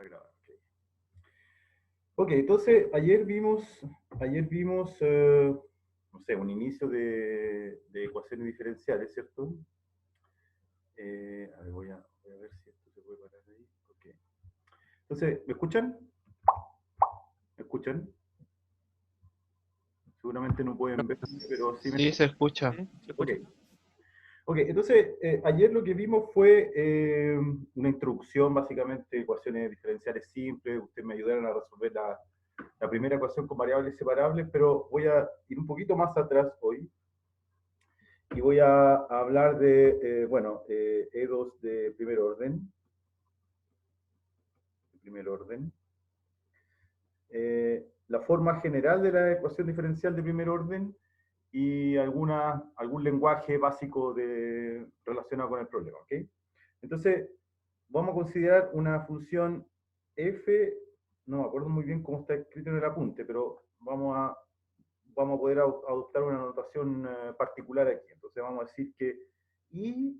Está grabado, ok. Ok, entonces ayer vimos no sé, un inicio de ecuaciones diferenciales, ¿cierto? A ver, voy a ver si esto se puede parar ahí. Ok. Entonces, ¿me escuchan? ¿Me escuchan? Seguramente no pueden verme, pero sí me Sí, se escuchan. escucha. Sí, se Ok. escucha. Ok, entonces ayer lo que vimos fue una introducción básicamente de ecuaciones diferenciales simples. Ustedes me ayudaron a resolver la primera ecuación con variables separables, pero voy a ir un poquito más atrás hoy y voy a hablar de, bueno, E2 de primer orden. La forma general de la ecuación diferencial de primer orden y algún lenguaje básico relacionado con el problema, ¿ok? Entonces, vamos a considerar una función f, no me acuerdo muy bien cómo está escrito en el apunte, pero vamos a poder adoptar una notación particular aquí. Entonces vamos a decir que I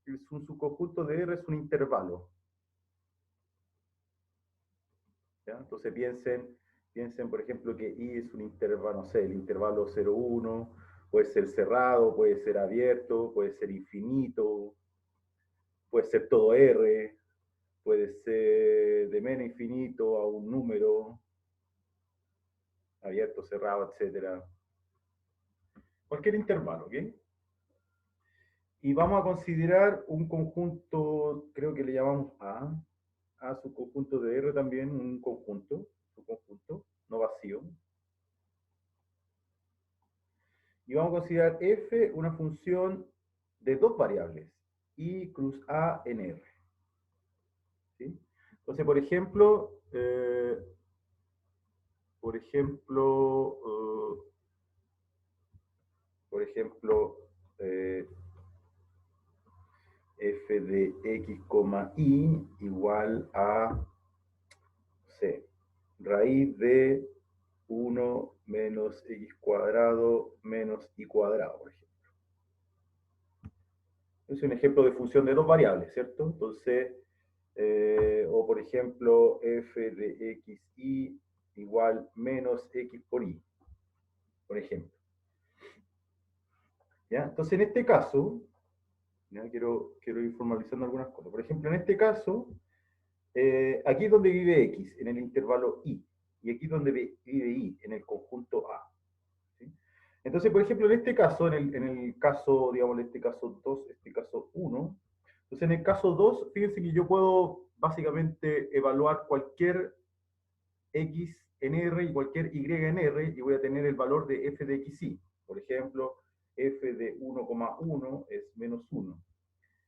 es un subconjunto de R, es un intervalo. ¿Ya? Entonces piensen, por ejemplo, que I es un intervalo, no sé, el intervalo 0, 1, puede ser cerrado, puede ser abierto, puede ser infinito, puede ser todo R, puede ser de menos infinito a un número, abierto, cerrado, etcétera. Cualquier intervalo, ¿ok? Y vamos a considerar un conjunto, creo que le llamamos A subconjunto de R también, un subconjunto, no vacío. Y vamos a considerar F una función de dos variables, I cruz A en R. ¿Sí? Entonces, por ejemplo, eh, f de x, y igual a, no sé, raíz de 1 menos x cuadrado menos y cuadrado, por ejemplo. Es un ejemplo de función de dos variables, ¿cierto? Entonces, o por ejemplo, f de x, y igual menos x por y, por ejemplo. ¿Ya? Entonces, en este caso, ¿ya? Quiero ir formalizando algunas cosas. Por ejemplo, en este caso, aquí es donde vive x, en el intervalo i, y aquí es donde vive y, en el conjunto a. ¿Sí? Entonces, por ejemplo, en este caso, en el caso, digamos, en este caso 2, este caso 1, entonces en el caso 2, fíjense que yo puedo básicamente evaluar cualquier x en R y cualquier y en R, y voy a tener el valor de f de xy. Por ejemplo, f de 1,1 es menos 1,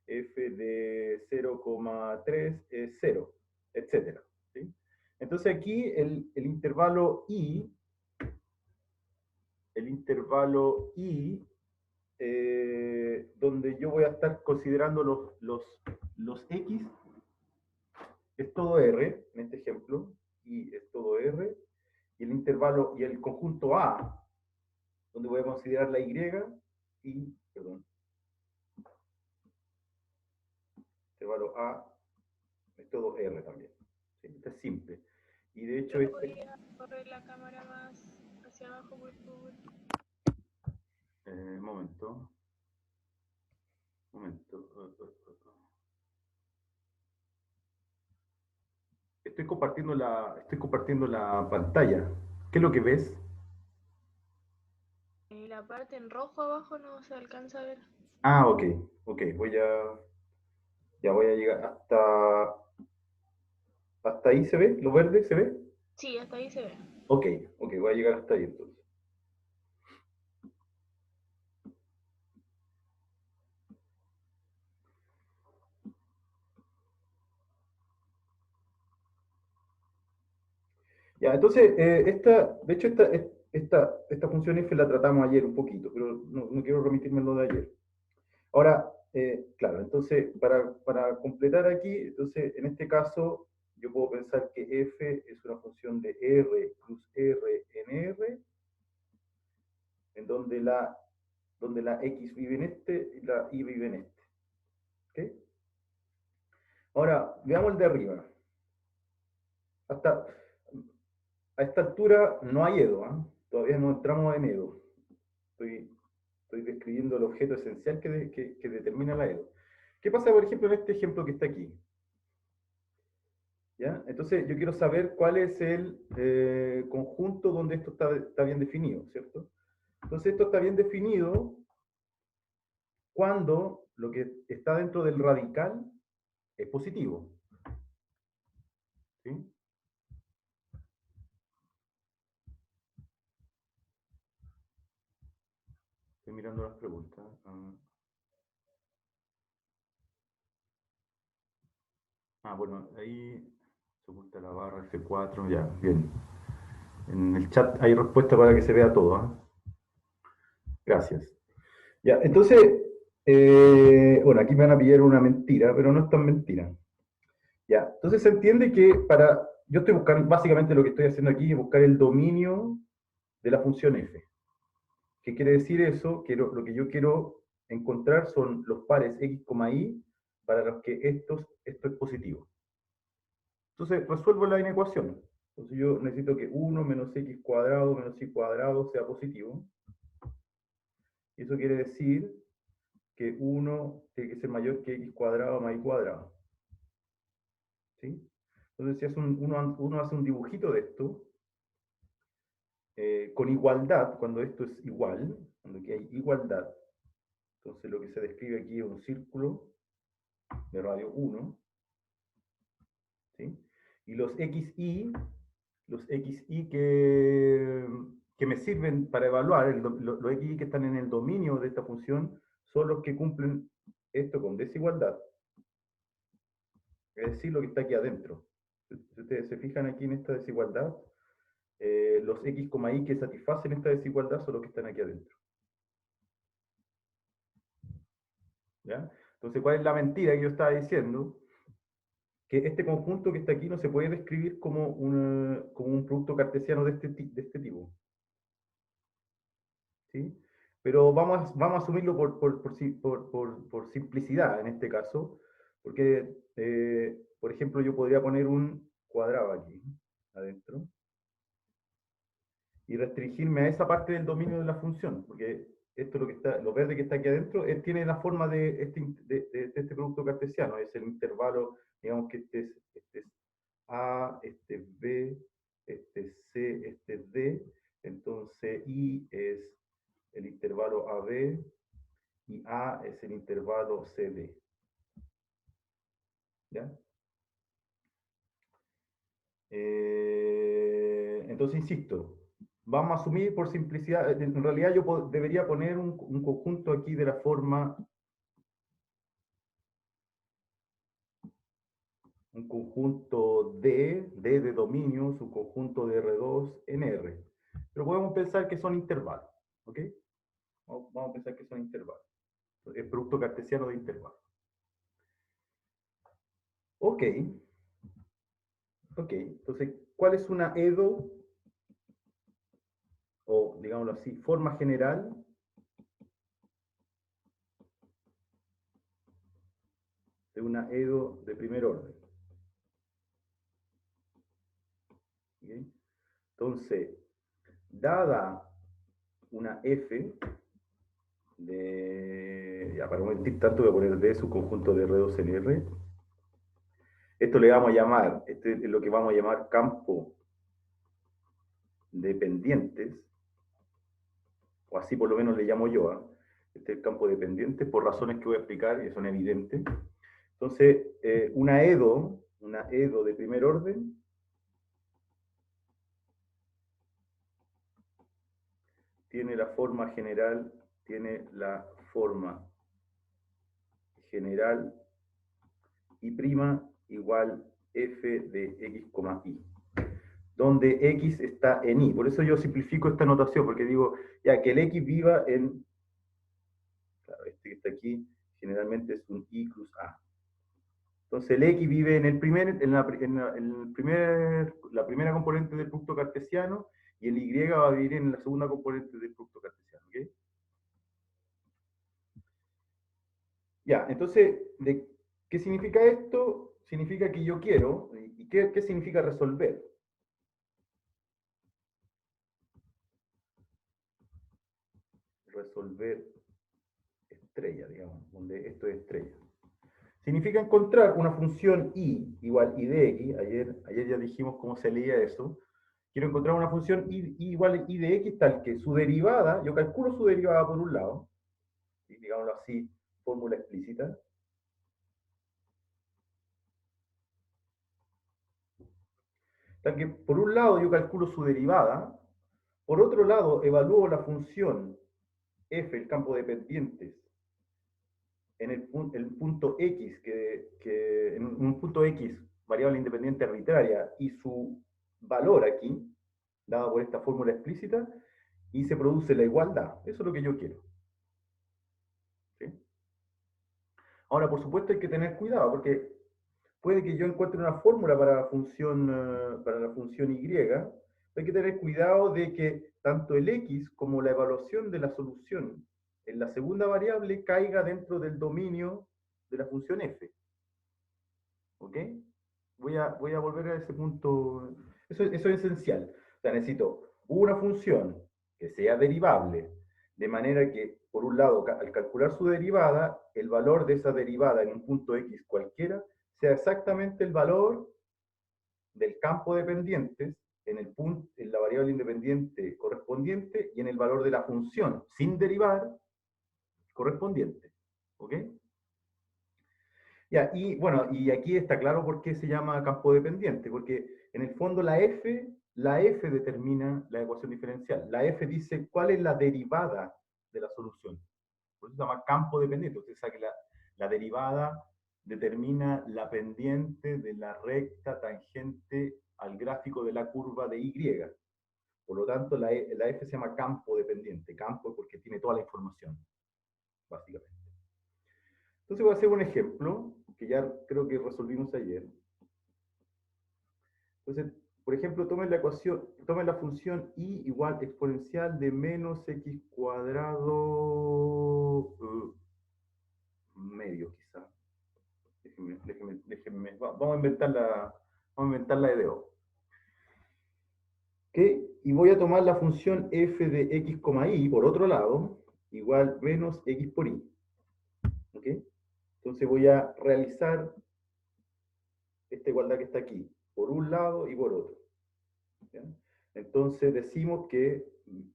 f de 0,3 es 0, etc. ¿Sí? Entonces aquí el intervalo i, donde yo voy a estar considerando los x, es todo R, en este ejemplo, y es todo R, y el intervalo y el conjunto A, donde voy a considerar la perdón, intervalo A es todo R también. ¿Sí? Esto es simple. Y de hecho, ¿Pero podría correr la cámara más hacia abajo, por favor? momento, momento. Estoy compartiendo la pantalla. ¿Qué es lo que ves? La parte en rojo abajo no se alcanza a ver. Ah, ok, ok, ya voy a llegar hasta ahí se ve, lo verde se ve. Sí, hasta ahí se ve. Ok, ok, voy a llegar hasta ahí entonces. Ya, entonces, de hecho, esta función f la tratamos ayer un poquito, pero no quiero remitirme en lo de ayer. Ahora, claro, entonces, para completar aquí, entonces, en este caso, yo puedo pensar que f es una función de r plus r en r, en donde la x vive en este y la y vive en este. ¿Ok? Ahora, veamos el de arriba. hasta a esta altura no hay Edo, ¿eh? Todavía no entramos en Edo. Estoy describiendo el objeto esencial que determina la Edo. ¿Qué pasa, por ejemplo, en este ejemplo que está aquí? ¿Ya? Entonces, yo quiero saber cuál es el conjunto donde esto está bien definido, ¿cierto? Entonces, esto está bien definido cuando lo que está dentro del radical es positivo. ¿Sí? Estoy mirando las preguntas. Bueno, ahí se oculta la barra F4, ya, bien. En el chat hay respuesta para que se vea todo, ¿eh? Gracias. Ya, entonces, bueno, aquí me van a pillar una mentira, pero no es tan mentira. Ya, entonces se entiende que yo estoy buscando, básicamente lo que estoy haciendo aquí es buscar el dominio de la función f. ¿Qué quiere decir eso? Que lo que yo quiero encontrar son los pares x, y para los que esto es positivo. Entonces resuelvo la inecuación. Entonces yo necesito que 1 menos x cuadrado menos y cuadrado sea positivo. Y eso quiere decir que 1 tiene que ser mayor que x cuadrado más y cuadrado. ¿Sí? Entonces si uno hace un dibujito de esto, con igualdad, cuando esto es igual, cuando aquí hay igualdad, entonces lo que se describe aquí es un círculo de radio 1, ¿sí? Y los xy que me sirven para evaluar, los xy que están en el dominio de esta función, son los que cumplen esto con desigualdad. Es decir, lo que está aquí adentro. Si ustedes se fijan aquí en esta desigualdad, los x, y que satisfacen esta desigualdad son los que están aquí adentro. ¿Ya? Entonces, ¿cuál es la mentira que yo estaba diciendo? Que este conjunto que está aquí no se puede describir como un producto cartesiano de este tipo. ¿Sí? Pero vamos a asumirlo por simplicidad en este caso, porque, por ejemplo, yo podría poner un cuadrado aquí, adentro, y restringirme a esa parte del dominio de la función, porque esto lo verde que está aquí adentro, tiene la forma de este producto cartesiano, es el intervalo, digamos que este es A, este es B, este es C, este es D, entonces I es el intervalo AB y A es el intervalo CD. ¿Ya? Entonces, insisto, vamos a asumir por simplicidad, en realidad yo debería poner un conjunto aquí de la forma, un conjunto D de dominio, su conjunto de R2 en R. Pero podemos pensar que son intervalos, ¿ok? Vamos a pensar que son intervalos. Es producto cartesiano de intervalos. Ok. Ok, entonces, ¿cuál es una EDO? O, digámoslo así, forma general de una EDO de primer orden. ¿Okay? Entonces, dada una F ya para no mentir tanto voy a poner D su conjunto de R2 en R. Esto le vamos a llamar, este es lo que vamos a llamar campo de pendientes, o así por lo menos le llamo yo, ¿eh? Este es el campo de pendientes por razones que voy a explicar y son evidentes. Entonces, una EDO de primer orden, tiene la forma general y prima igual f de x, y, donde x está en y. Por eso yo simplifico esta notación, porque digo, ya que el x viva en, claro, este que está aquí, generalmente es un y cruz a. Entonces el x vive en la primera componente del producto cartesiano, y el y va a vivir en la segunda componente del producto cartesiano. ¿Okay? Ya, entonces, ¿qué significa esto? significa que yo quiero, ¿y qué significa resolver? Resolver estrella, digamos, donde esto es estrella. Significa encontrar una función y igual i de x, ayer ya dijimos cómo se leía eso. Quiero encontrar una función i igual i de x tal que su derivada, yo calculo su derivada por un lado, y digámoslo así, fórmula explícita. Tal que por un lado yo calculo su derivada, por otro lado evalúo la función f, el campo de pendientes, en el punto x, en un punto x, variable independiente arbitraria, y su valor aquí, dado por esta fórmula explícita, y se produce la igualdad. Eso es lo que yo quiero. ¿Sí? Ahora, por supuesto, hay que tener cuidado, porque puede que yo encuentre una fórmula para la función y, hay que tener cuidado de que tanto el x como la evaluación de la solución en la segunda variable caiga dentro del dominio de la función f. ¿Ok? Voy a volver a ese punto. Eso es esencial. O sea, necesito una función que sea derivable, de manera que, por un lado, al calcular su derivada, el valor de esa derivada en un punto x cualquiera sea exactamente el valor del campo de pendientes en la variable independiente correspondiente y en el valor de la función sin derivar correspondiente. ¿Ok? Ya, y bueno, y aquí está claro por qué se llama campo dependiente, porque en el fondo la f determina la ecuación diferencial. La f dice cuál es la derivada de la solución. Por eso se llama campo dependiente. Usted sabe que la derivada determina la pendiente de la recta tangente al gráfico de la curva de y. Por lo tanto, la f se llama campo dependiente. Campo porque tiene toda la información, básicamente. Entonces voy a hacer un ejemplo que ya creo que resolvimos ayer. Entonces, por ejemplo, tomen la función y igual exponencial de menos x cuadrado medio, quizá. Vamos a inventarla de dedo. ¿Okay? Y voy a tomar la función f de x, y por otro lado, igual menos x por y. ¿Okay? Entonces voy a realizar esta igualdad que está aquí, por un lado y por otro. ¿Ya? Entonces vemos que y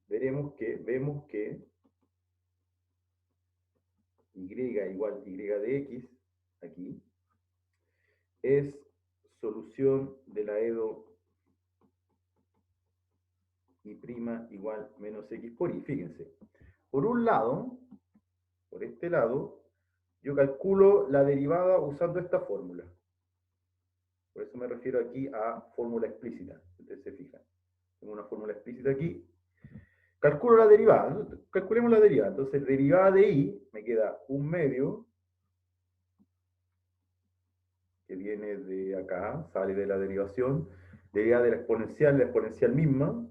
igual y de x, aquí, es solución de la EDO y prima igual menos x por y. Fíjense, por un lado, por este lado, yo calculo la derivada usando esta fórmula. Por eso me refiero aquí a fórmula explícita, si ustedes se fijan. Tengo una fórmula explícita aquí. Calculo la derivada, calculemos la derivada. Entonces, derivada de y me queda un medio, que viene de acá, sale de la derivación, derivada de la exponencial misma,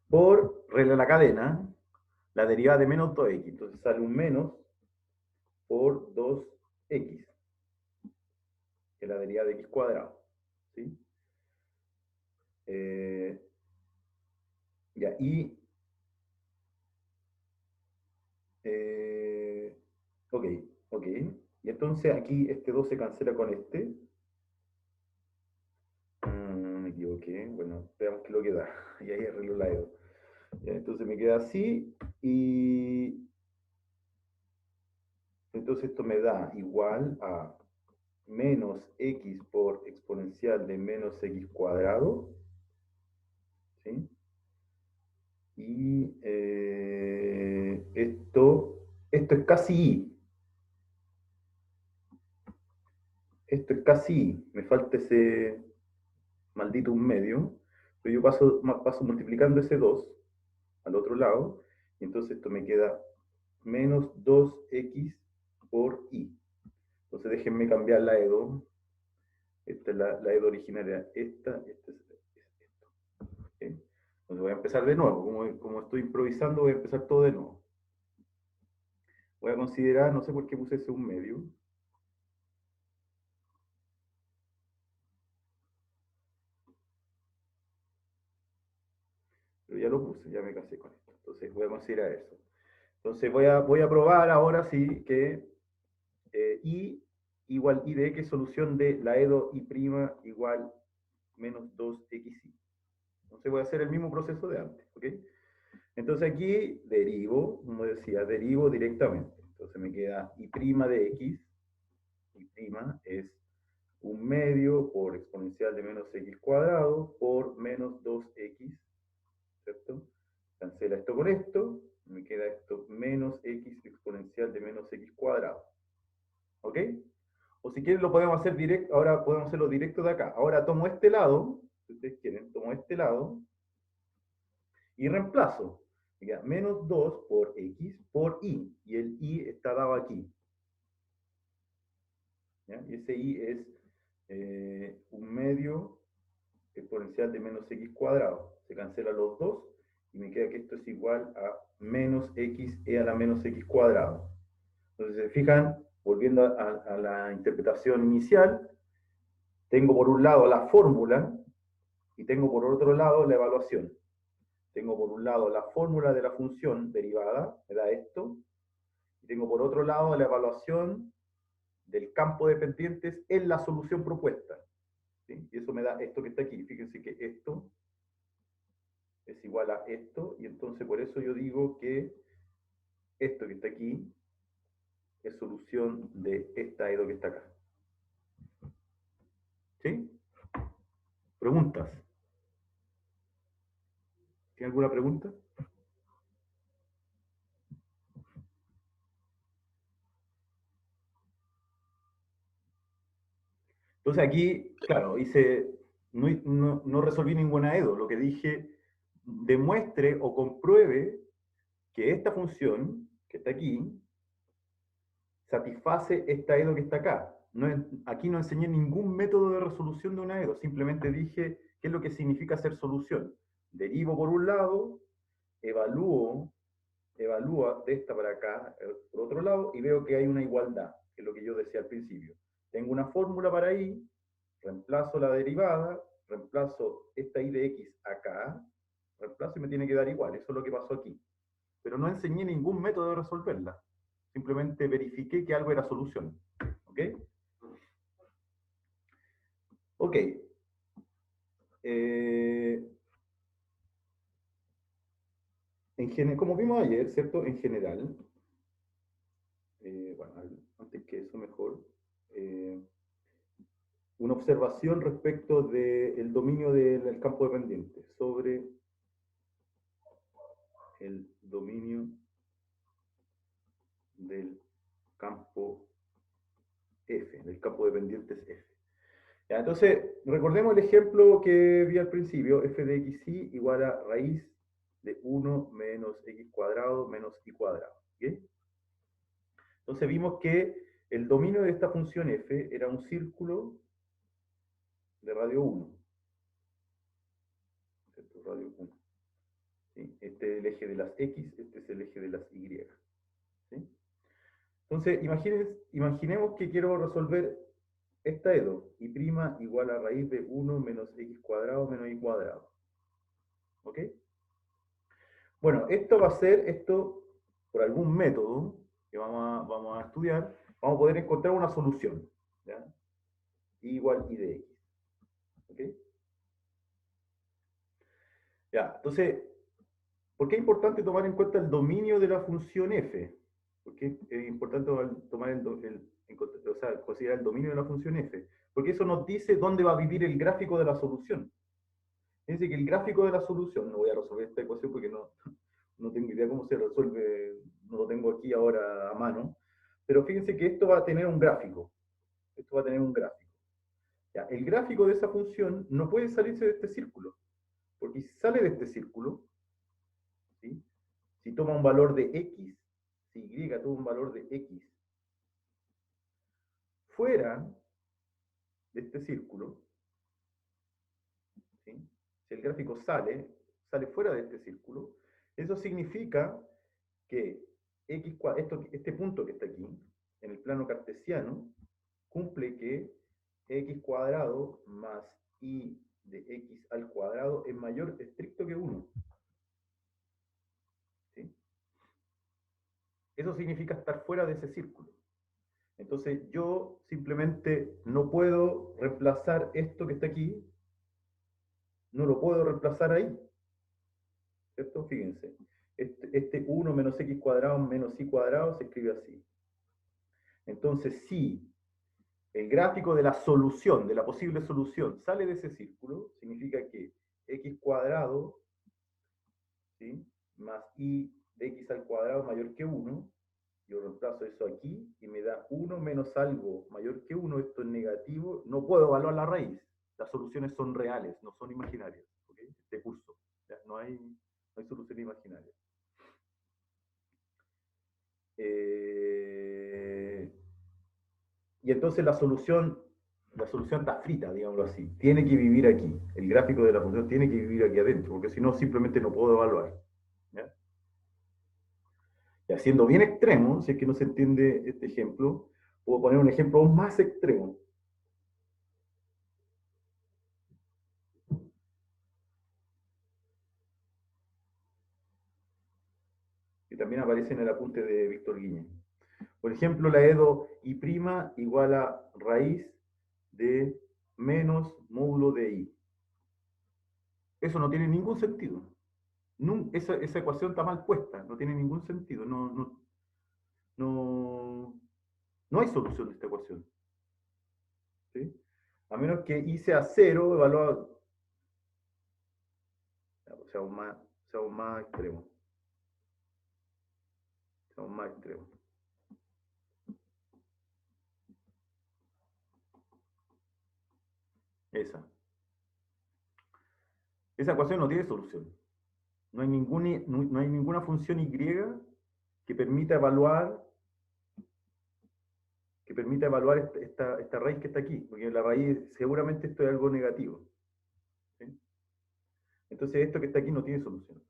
por regla de la cadena, la derivada de menos 2x. Entonces sale un menos por 2x, que es la derivada de x cuadrado. ¿Sí? Ya, y ok, ok. Y entonces aquí este 2 se cancela con este. Me equivoqué. Bueno, veamos qué es lo que da. Y ahí arreglo la EDO. Ya, entonces me queda así. Y entonces esto me da igual a menos x por exponencial de menos x cuadrado. ¿Sí? Y esto es casi y. Esto es casi y. Me falta ese maldito un medio. Pero yo paso multiplicando ese 2 al otro lado. Y entonces esto me queda menos 2x por y. Entonces déjenme cambiar la EDO. Esta es la EDO originaria. Esta es esto. ¿Okay? Entonces voy a empezar de nuevo. Como estoy improvisando, voy a empezar todo de nuevo. Voy a considerar, no sé por qué puse ese un medio. Pero ya lo puse, ya me casé con esto. Entonces voy a considerar eso. Entonces voy a probar ahora sí que I igual I de X, solución de la EDO I' igual menos 2XI. Entonces voy a hacer el mismo proceso de antes, ¿ok? Entonces aquí derivo, como decía, derivo directamente. Entonces me queda I' de X, I' es un medio por exponencial de menos X cuadrado por menos 2X, ¿cierto? Cancela esto con esto, me queda esto menos X exponencial de menos X cuadrado. ¿Ok? O si quieren lo podemos hacer directo, ahora podemos hacerlo directo de acá. Ahora tomo este lado, si ustedes quieren, tomo este lado y reemplazo. Me queda menos 2 por X por Y. Y el Y está dado aquí. ¿Ya? Y ese Y es un medio exponencial de menos X cuadrado. Se cancelan los dos y me queda que esto es igual a menos X e a la menos X cuadrado. Entonces, se fijan, volviendo a la interpretación inicial, tengo por un lado la fórmula y tengo por otro lado la evaluación. Tengo por un lado la fórmula de la función derivada, me da esto, y tengo por otro lado la evaluación del campo de pendientes en la solución propuesta. ¿Sí? Y eso me da esto que está aquí. Fíjense que esto es igual a esto, y entonces por eso yo digo que esto que está aquí es solución de esta EDO que está acá. ¿Sí? ¿Preguntas? ¿Tiene alguna pregunta? Entonces aquí, claro, hice, no resolví ninguna EDO. Lo que dije, demuestre o compruebe que esta función, que está aquí, satisface esta EDO que está acá. Aquí no enseñé ningún método de resolución de una EDO, simplemente dije qué es lo que significa hacer solución. Derivo por un lado, evalúa de esta para acá, por otro lado, y veo que hay una igualdad, que es lo que yo decía al principio. Tengo una fórmula para I, reemplazo la derivada, reemplazo esta I de X acá, reemplazo y me tiene que dar igual, eso es lo que pasó aquí. Pero no enseñé ningún método de resolverla, simplemente verifiqué que algo era solución. ¿Ok? Ok. Como vimos ayer, ¿cierto? En general, bueno, antes que eso mejor, una observación respecto del dominio del campo de pendientes sobre el dominio del campo F, del campo de pendientes F. Ya, entonces, recordemos el ejemplo que vi al principio, f de xy igual a raíz de 1 menos x cuadrado menos y cuadrado. ¿Okay? Entonces vimos que el dominio de esta función f era un círculo de radio 1. ¿Cierto? Radio 1. ¿Sí? Este es el eje de las x, este es el eje de las y. ¿Sí? Entonces, imaginemos que quiero resolver esta EDO, y' igual a raíz de 1 menos x cuadrado menos y cuadrado. ¿Ok? Bueno, esto va a ser, por algún método que vamos a estudiar, vamos a poder encontrar una solución. ¿Ya? Igual I de X. ¿Ok? Ya, entonces, ¿por qué es importante tomar en cuenta el dominio de la función f? ¿Por qué es importante considerar el dominio de la función f? Porque eso nos dice dónde va a vivir el gráfico de la solución. Fíjense que el gráfico de la solución, no voy a resolver esta ecuación porque no tengo idea cómo se resuelve, no lo tengo aquí ahora a mano, pero fíjense que esto va a tener un gráfico. Esto va a tener un gráfico. Ya, el gráfico de esa función no puede salirse de este círculo, porque si sale de este círculo, ¿sí? Si toma un valor de x, si y toma un valor de x fuera de este círculo, ¿sí? Si el gráfico sale fuera de este círculo, eso significa que este punto que está aquí, en el plano cartesiano, cumple que x cuadrado más y de x al cuadrado es mayor estricto que 1. ¿Sí? Eso significa estar fuera de ese círculo. Entonces yo simplemente no puedo reemplazar esto que está aquí, no lo puedo reemplazar ahí. ¿Cierto? Fíjense. Este 1 menos x cuadrado menos y cuadrado se escribe así. Entonces, si el gráfico de la solución, de la posible solución, sale de ese círculo, significa que x cuadrado, ¿sí?, más y de x al cuadrado mayor que 1, yo reemplazo eso aquí y me da 1 menos algo mayor que 1, esto es negativo, no puedo evaluar la raíz. Las soluciones son reales, no son imaginarias. ¿Okay? Este curso, ¿ya? No hay solución imaginaria. Y entonces la solución está frita, digámoslo así. Tiene que vivir aquí. El gráfico de la función tiene que vivir aquí adentro, porque si no, simplemente no puedo evaluar. ¿Ya? Y haciendo bien extremo, si es que no se entiende este ejemplo, puedo poner un ejemplo aún más extremo. Que también aparece en el apunte de Víctor Guiñe. Por ejemplo, la EDO I' igual a raíz de menos módulo de I. Eso no tiene ningún sentido. Esa ecuación está mal puesta, no tiene ningún sentido. No hay solución de esta ecuación. ¿Sí? A menos que I sea 0, evaluado. Seamos más extremos. Seamos más extremos. Esa ecuación no tiene solución. No hay ninguna función y que permita evaluar esta raíz que está aquí, porque la raíz seguramente esto es algo negativo. ¿Sí? Entonces esto que está aquí no tiene solución.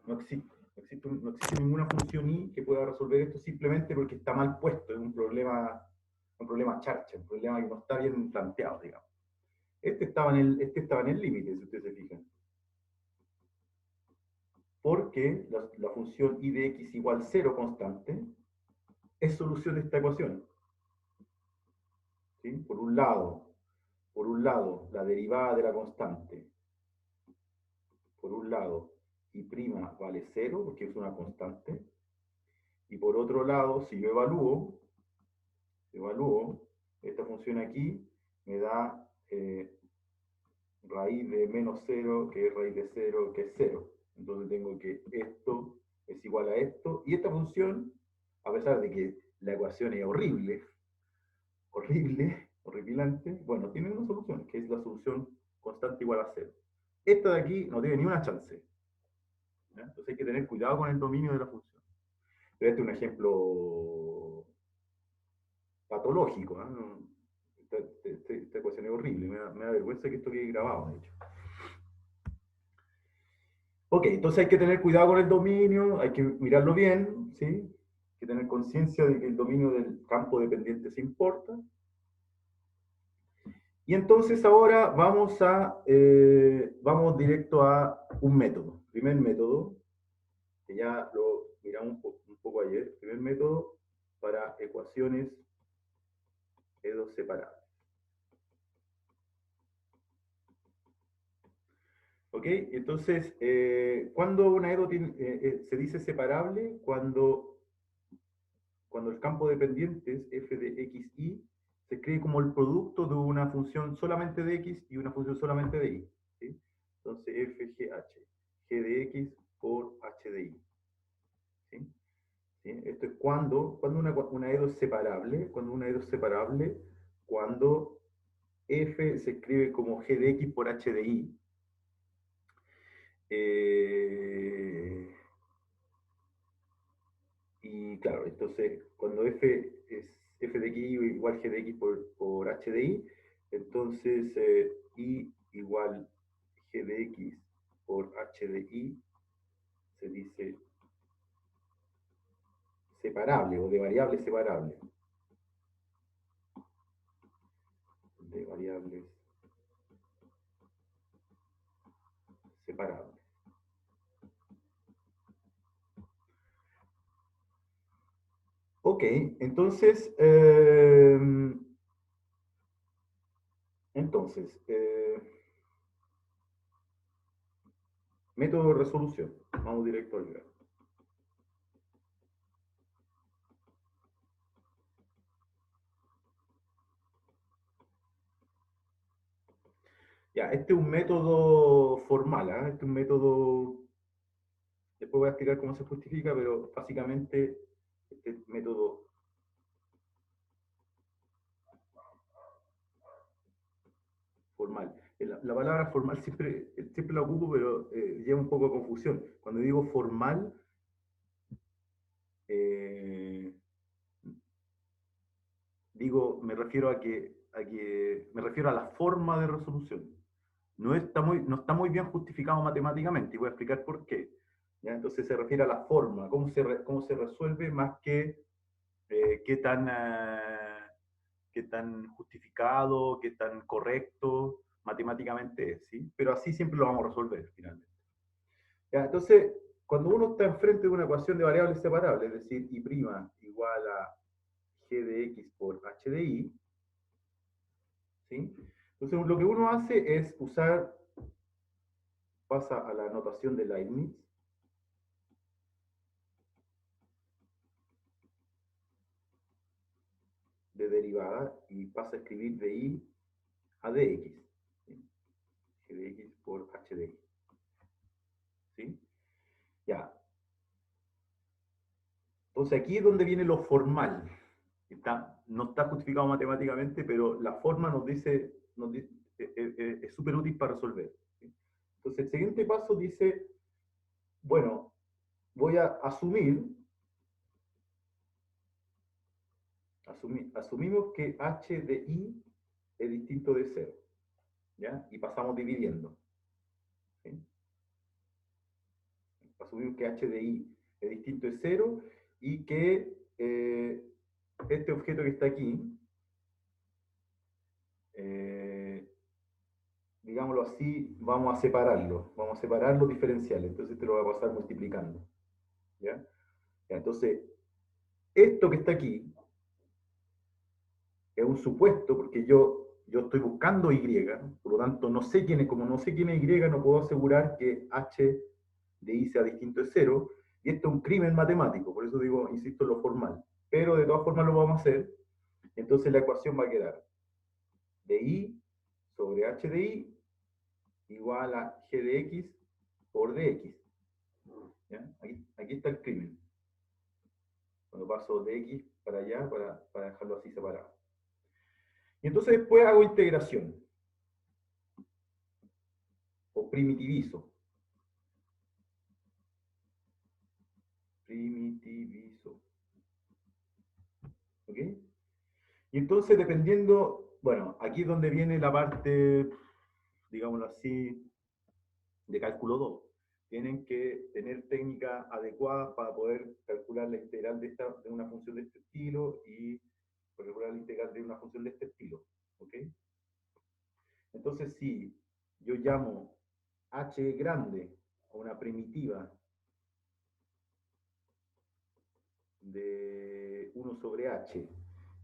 No existe ninguna función i que pueda resolver esto simplemente porque está mal puesto, es un problema charcha, un problema que no está bien planteado, digamos. Este estaba en el límite, si ustedes se fijan. Porque la función i de x igual 0 constante es solución de esta ecuación. ¿Sí? Por un lado, la derivada de la constante. Por un lado, i' vale 0, porque es una constante. Y por otro lado, si yo evalúo esta función aquí, me da raíz de menos 0, que es raíz de 0, que es 0. Entonces tengo que esto es igual a esto. Y esta función, a pesar de que la ecuación es horripilante, bueno, tiene una solución, que es la solución constante igual a 0. Esta de aquí no tiene ni una chance. ¿Ya? Entonces hay que tener cuidado con el dominio de la función. Pero este es un ejemplo patológico. ¿Eh? Esta ecuación es horrible, me da vergüenza que esto quede grabado, de hecho. Ok, entonces hay que tener cuidado con el dominio, hay que mirarlo bien, ¿sí? Hay que tener conciencia de que el dominio del campo dependiente se importa. Y entonces ahora vamos directo a un método. Primer método, que ya lo miramos un poco ayer. Primer método para ecuaciones EDO separadas. ¿Ok? Entonces, ¿cuándo una EDO se dice separable? Cuando el campo dependiente es f de xy se escribe como el producto de una función solamente de x y una función solamente de y. ¿Sí? Entonces, f g de x por h de y. ¿Sí? ¿Sí? Esto es cuando una EDO es separable, cuando f se escribe como g de x por h de y. Y claro, entonces cuando f es f de x igual g de x por h de y, entonces y igual g de x por h de y se dice separable o de variable separable. De variables separables. Ok, entonces, método de resolución. Vamos directo al grano. Ya, este es un método formal, ¿eh? Este es un método, después voy a explicar cómo se justifica, pero básicamente este método formal. La palabra formal siempre la ocupo, pero lleva un poco de confusión. Cuando digo formal, eh, me refiero me refiero a la forma de resolución. No está muy bien justificado matemáticamente, y voy a explicar por qué. ¿Ya? Entonces se refiere a la forma, cómo se resuelve, más que eh, qué tan, eh, qué tan justificado, qué tan correcto matemáticamente es, ¿sí? Pero así siempre lo vamos a resolver finalmente. ¿Ya? Entonces, cuando uno está enfrente de una ecuación de variables separables, es decir, y' igual a g de x por h de y, ¿sí? Entonces, lo que uno hace es pasa a la notación de Leibniz, de derivada, y pasa a escribir de y a dx, ¿sí? G de x por h de y, ¿sí? Ya. Entonces, aquí es donde viene lo formal. No está justificado matemáticamente, pero la forma es súper útil para resolver, ¿sí? Entonces, el siguiente paso dice, bueno, voy a asumimos que h de i es distinto de 0, ¿ya? Y pasamos dividiendo, ¿sí? Asumimos que h de i es distinto de 0 y que este objeto que está aquí, eh, digámoslo así, vamos a separar los diferenciales, entonces te lo voy a pasar multiplicando, ¿ya? Ya, entonces, esto que está aquí es un supuesto, porque yo estoy buscando y, por lo tanto, no sé quién es, como no sé quién es y, no puedo asegurar que h de i sea distinto de 0, y esto es un crimen matemático, por eso digo, insisto en lo formal, pero de todas formas lo vamos a hacer, entonces la ecuación va a quedar de i sobre h de i igual a g de x por dx. ¿Ya? Aquí está el crimen. Cuando paso de x para allá, para dejarlo así separado. Y entonces después hago integración, o primitivizo. Primitivizo. ¿Ok? Y entonces dependiendo, bueno, aquí es donde viene la parte, digámoslo así, de cálculo 2. Tienen que tener técnicas adecuadas para poder calcular la integral de una función de este estilo y calcular la integral de una función de este estilo. ¿Ok? Entonces, si yo llamo h grande a una primitiva de 1 sobre h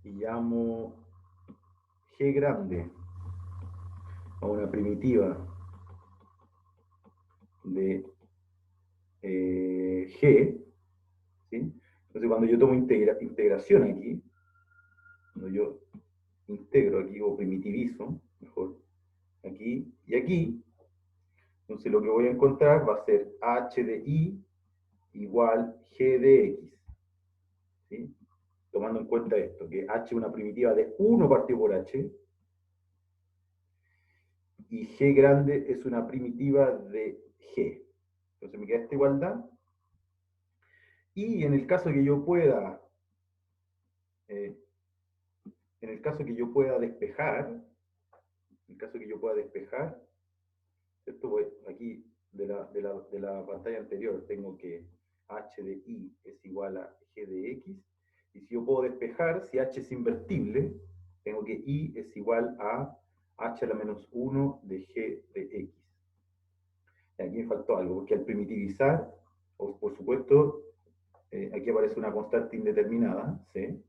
y llamo g grande a una primitiva de g, ¿sí? Entonces cuando yo tomo integración aquí, cuando yo integro aquí o primitivizo, mejor, aquí y aquí, entonces lo que voy a encontrar va a ser h de i igual g de x, ¿sí? Tomando en cuenta esto, que h es una primitiva de 1 partido por h, y g grande es una primitiva de g. Entonces me queda esta igualdad. Y en el caso que yo pueda, eh, en el caso que yo pueda despejar, en el caso que yo pueda despejar, esto voy aquí de la pantalla anterior, tengo que h de i es igual a g de x. Y si yo puedo despejar, si h es invertible, tengo que i es igual a h a la menos 1 de g de x. Y aquí me faltó algo, porque al primitivizar, por supuesto, aquí aparece una constante indeterminada, ¿sí?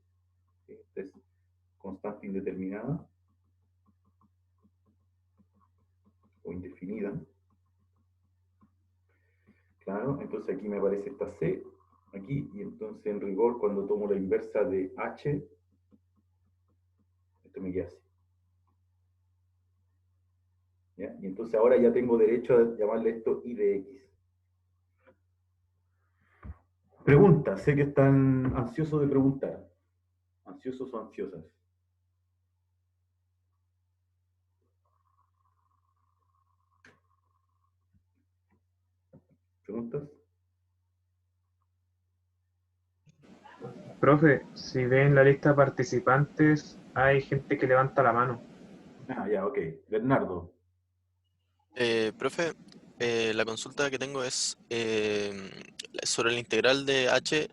Esta es constante indeterminada o indefinida. Claro, entonces aquí me aparece esta c, aquí, y entonces en rigor cuando tomo la inversa de h, esto me queda así. ¿Ya? Y entonces ahora ya tengo derecho a llamarle esto i de x. Pregunta, sé que están ansiosos de preguntar. Ansiosos o ansiosas. ¿Preguntas? Profe, si ve en la lista de participantes, hay gente que levanta la mano. Ah, ya, ok. Bernardo. Profe, la consulta que tengo es sobre la integral de h.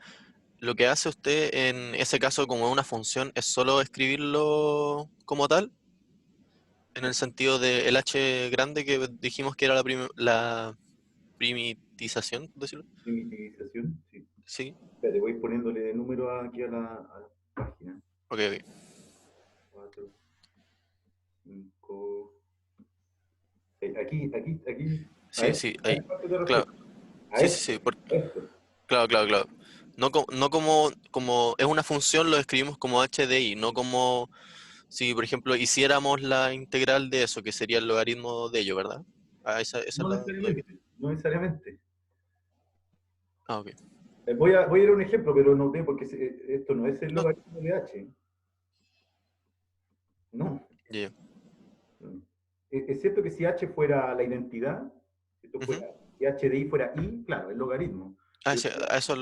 Lo que hace usted en ese caso como una función es solo escribirlo como tal, en el sentido de el h grande que dijimos que era la primitización, por decirlo. Primitivización, sí. Sí, Espérate, voy poniéndole de número aquí a la página. ok, ok. 4, 5, 6. Aquí. Sí, sí, ahí. ¿Cuánto te Claro, refieres? A sí, sí, esto, sí, a esto. claro, claro, claro. No, no como es una función, lo escribimos como h de i, no como si, por ejemplo, hiciéramos la integral de eso, que sería el logaritmo de ello, ¿verdad? Ah, esa es No la duda que... necesariamente, no necesariamente. Ah, ok. Voy a ir a un ejemplo, pero noté porque esto no es el No, logaritmo de h. No. ya. No. Es cierto que si h fuera la identidad, si esto Ujú. fuera, si h de i fuera i, claro, es logaritmo. Ah, Pero, sí, a eso es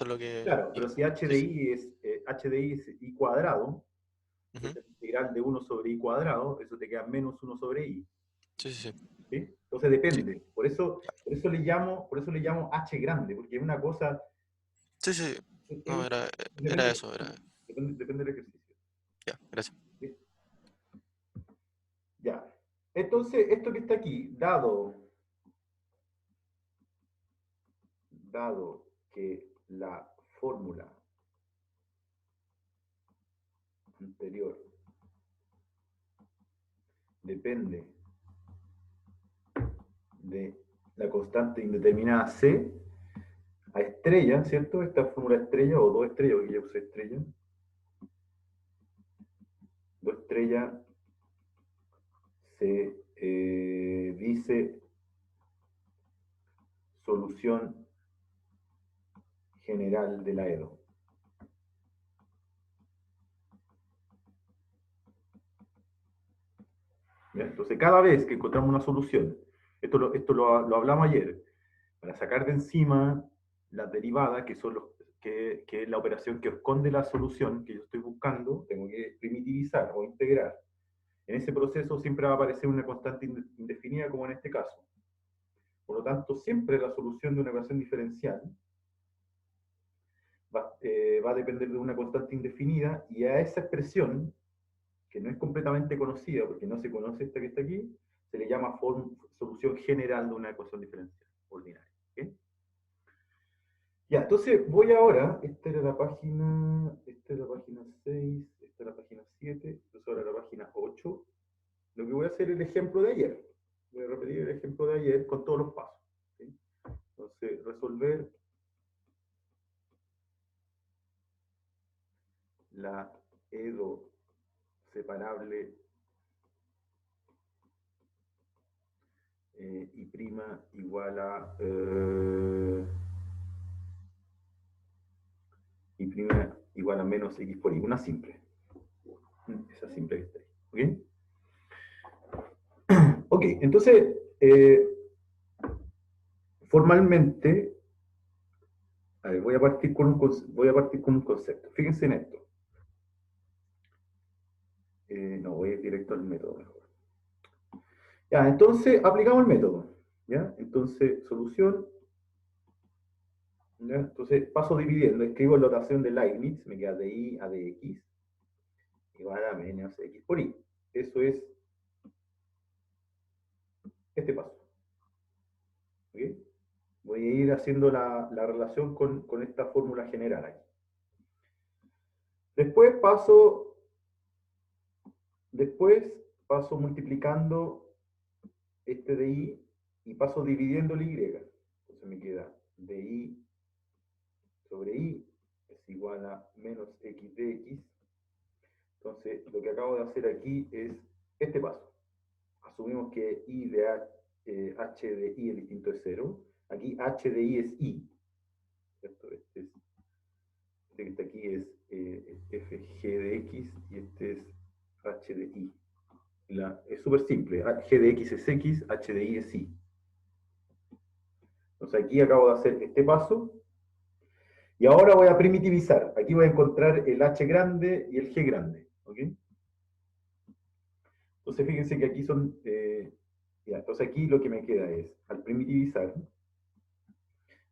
lo que claro, pero iba. si h Sí, de sí. i es i cuadrado, que es Ujú. la integral de 1 sobre i cuadrado, eso te queda menos 1 sobre i. Sí, sí, sí. ¿Sí? Entonces Sí, depende. Por eso le llamo h grande, porque es una cosa. sí, sí. No, es- era depende, eso, era... depende del ejercicio. Ya, gracias. ¿Sí? Ya. Entonces, esto que está aquí, dado que la fórmula anterior depende de la constante indeterminada c a estrella, ¿cierto? Esta fórmula estrella o 2 estrellas, porque ya usé estrella. 2 estrellas se dice solución general de la EDO. ¿Ya? Entonces, cada vez que encontramos una solución, esto lo hablamos ayer, para sacar de encima las derivadas, que es la operación que esconde la solución que yo estoy buscando, tengo que primitivizar o integrar. En ese proceso siempre va a aparecer una constante indefinida, como en este caso. Por lo tanto, siempre la solución de una ecuación diferencial va a depender de una constante indefinida, y a esa expresión, que no es completamente conocida, porque no se conoce esta que está aquí, se le llama solución general de una ecuación diferencial ordinaria. ¿Okay? Ya, entonces voy ahora, esta era la página 6, esta es la página 7, entonces ahora la página 8. Lo que voy a hacer es el ejemplo de ayer. Voy a repetir el ejemplo de ayer con todos los pasos. ¿Sí? Entonces, resolver la EDO separable y prima igual a y prima igual a menos x por y, una simple. Esa simple que está ahí. ¿Ok? Ok, entonces, formalmente, a ver, voy a partir con un concepto. Fíjense en esto. No, voy a ir directo al método mejor. Ya, entonces aplicamos el método. ¿Ya? Entonces, solución ¿Ya? Entonces paso dividiendo, escribo la notación de Leibniz, me queda de I a de X igual a menos X por Y. Eso es este paso. ¿Ok? Voy a ir haciendo la relación con esta fórmula general aquí. Después paso multiplicando este de I y paso dividiendo el Y. Entonces me queda de I sobre I es igual a menos X de X. Entonces lo que acabo de hacer aquí es este paso. Asumimos que I de H de I es distinto de 0. Aquí H de I es I. ¿Cierto? Este que está aquí es FG de X y este es H de I. Es súper simple. G de X es X, H de I es Y. Entonces aquí acabo de hacer este paso. Y ahora voy a primitivizar. Aquí voy a encontrar el H grande y el G grande. ¿Ok? Entonces fíjense que aquí son... ya, entonces aquí lo que me queda es, al primitivizar,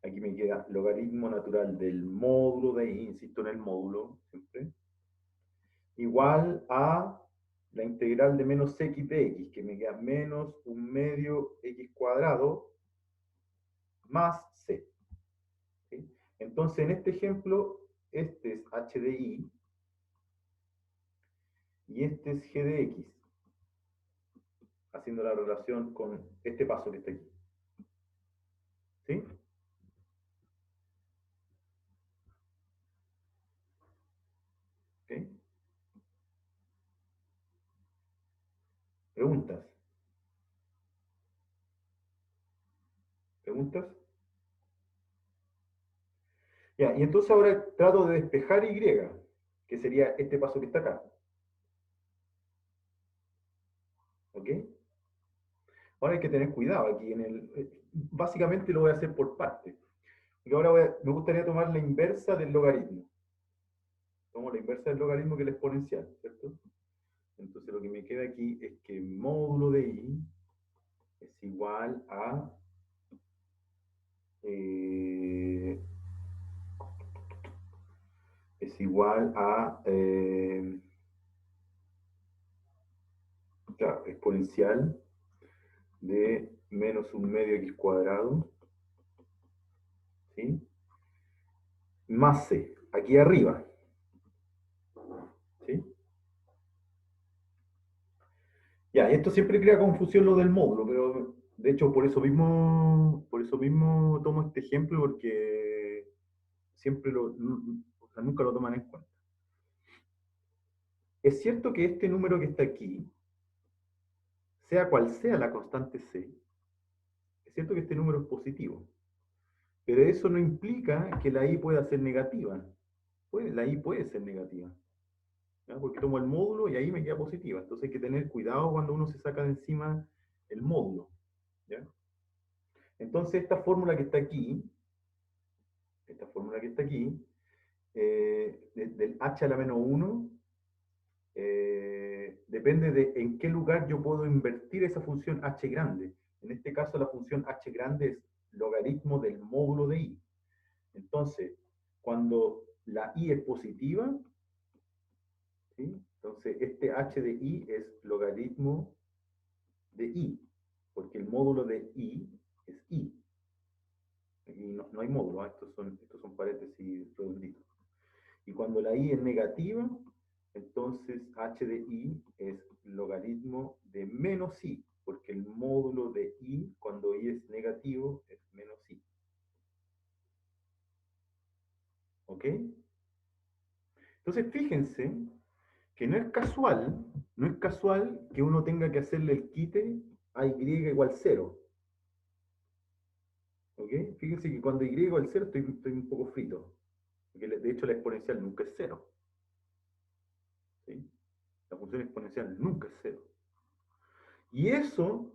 aquí me queda logaritmo natural del módulo de I, insisto en el módulo siempre, igual a la integral de menos x de x, que me queda menos un medio x cuadrado más c. ¿Sí? Entonces, en este ejemplo, este es h de i y este es g de x, haciendo la relación con este paso que está aquí. ¿Sí? ¿Ok? ¿Preguntas? ¿Preguntas? Ya, y entonces ahora trato de despejar y, que sería este paso que está acá. ¿Ok? Ahora hay que tener cuidado aquí. Básicamente lo voy a hacer por partes. Y ahora me gustaría tomar la inversa del logaritmo. Tomo la inversa del logaritmo que es la exponencial, ¿cierto? Entonces lo que me queda aquí es que módulo de i es igual a claro, exponencial de menos un medio x cuadrado, ¿sí? Más c, aquí arriba, ¿sí? Ya, esto siempre crea confusión lo del módulo, pero de hecho por eso mismo tomo este ejemplo, porque siempre o sea, nunca lo toman en cuenta. Es cierto que este número que está aquí, sea cual sea la constante c, es cierto que este número es positivo, pero eso no implica que la i pueda ser negativa. La i puede ser negativa, ¿ya? Porque tomo el módulo y ahí me queda positiva. Entonces hay que tener cuidado cuando uno se saca de encima el módulo, ¿ya? Entonces esta fórmula que está aquí, del h a la menos 1, depende de en qué lugar yo puedo invertir esa función h grande. En este caso la función h grande es logaritmo del módulo de i. Entonces, cuando la i es positiva, ¿sí? Entonces este h de i es logaritmo de i, porque el módulo de i es i. Aquí no hay módulo, ¿eh? Estos son paréntesis redonditos. Y cuando la i es negativa, entonces h de i es logaritmo de menos i, porque el módulo de i, cuando i es negativo, es menos i. ¿Ok? Entonces fíjense que no es casual que uno tenga que hacerle el quite a y igual 0. ¿Ok? Fíjense que cuando y igual 0 estoy un poco frito. Porque de hecho la exponencial nunca es 0. ¿Sí? La función exponencial nunca es 0. Y eso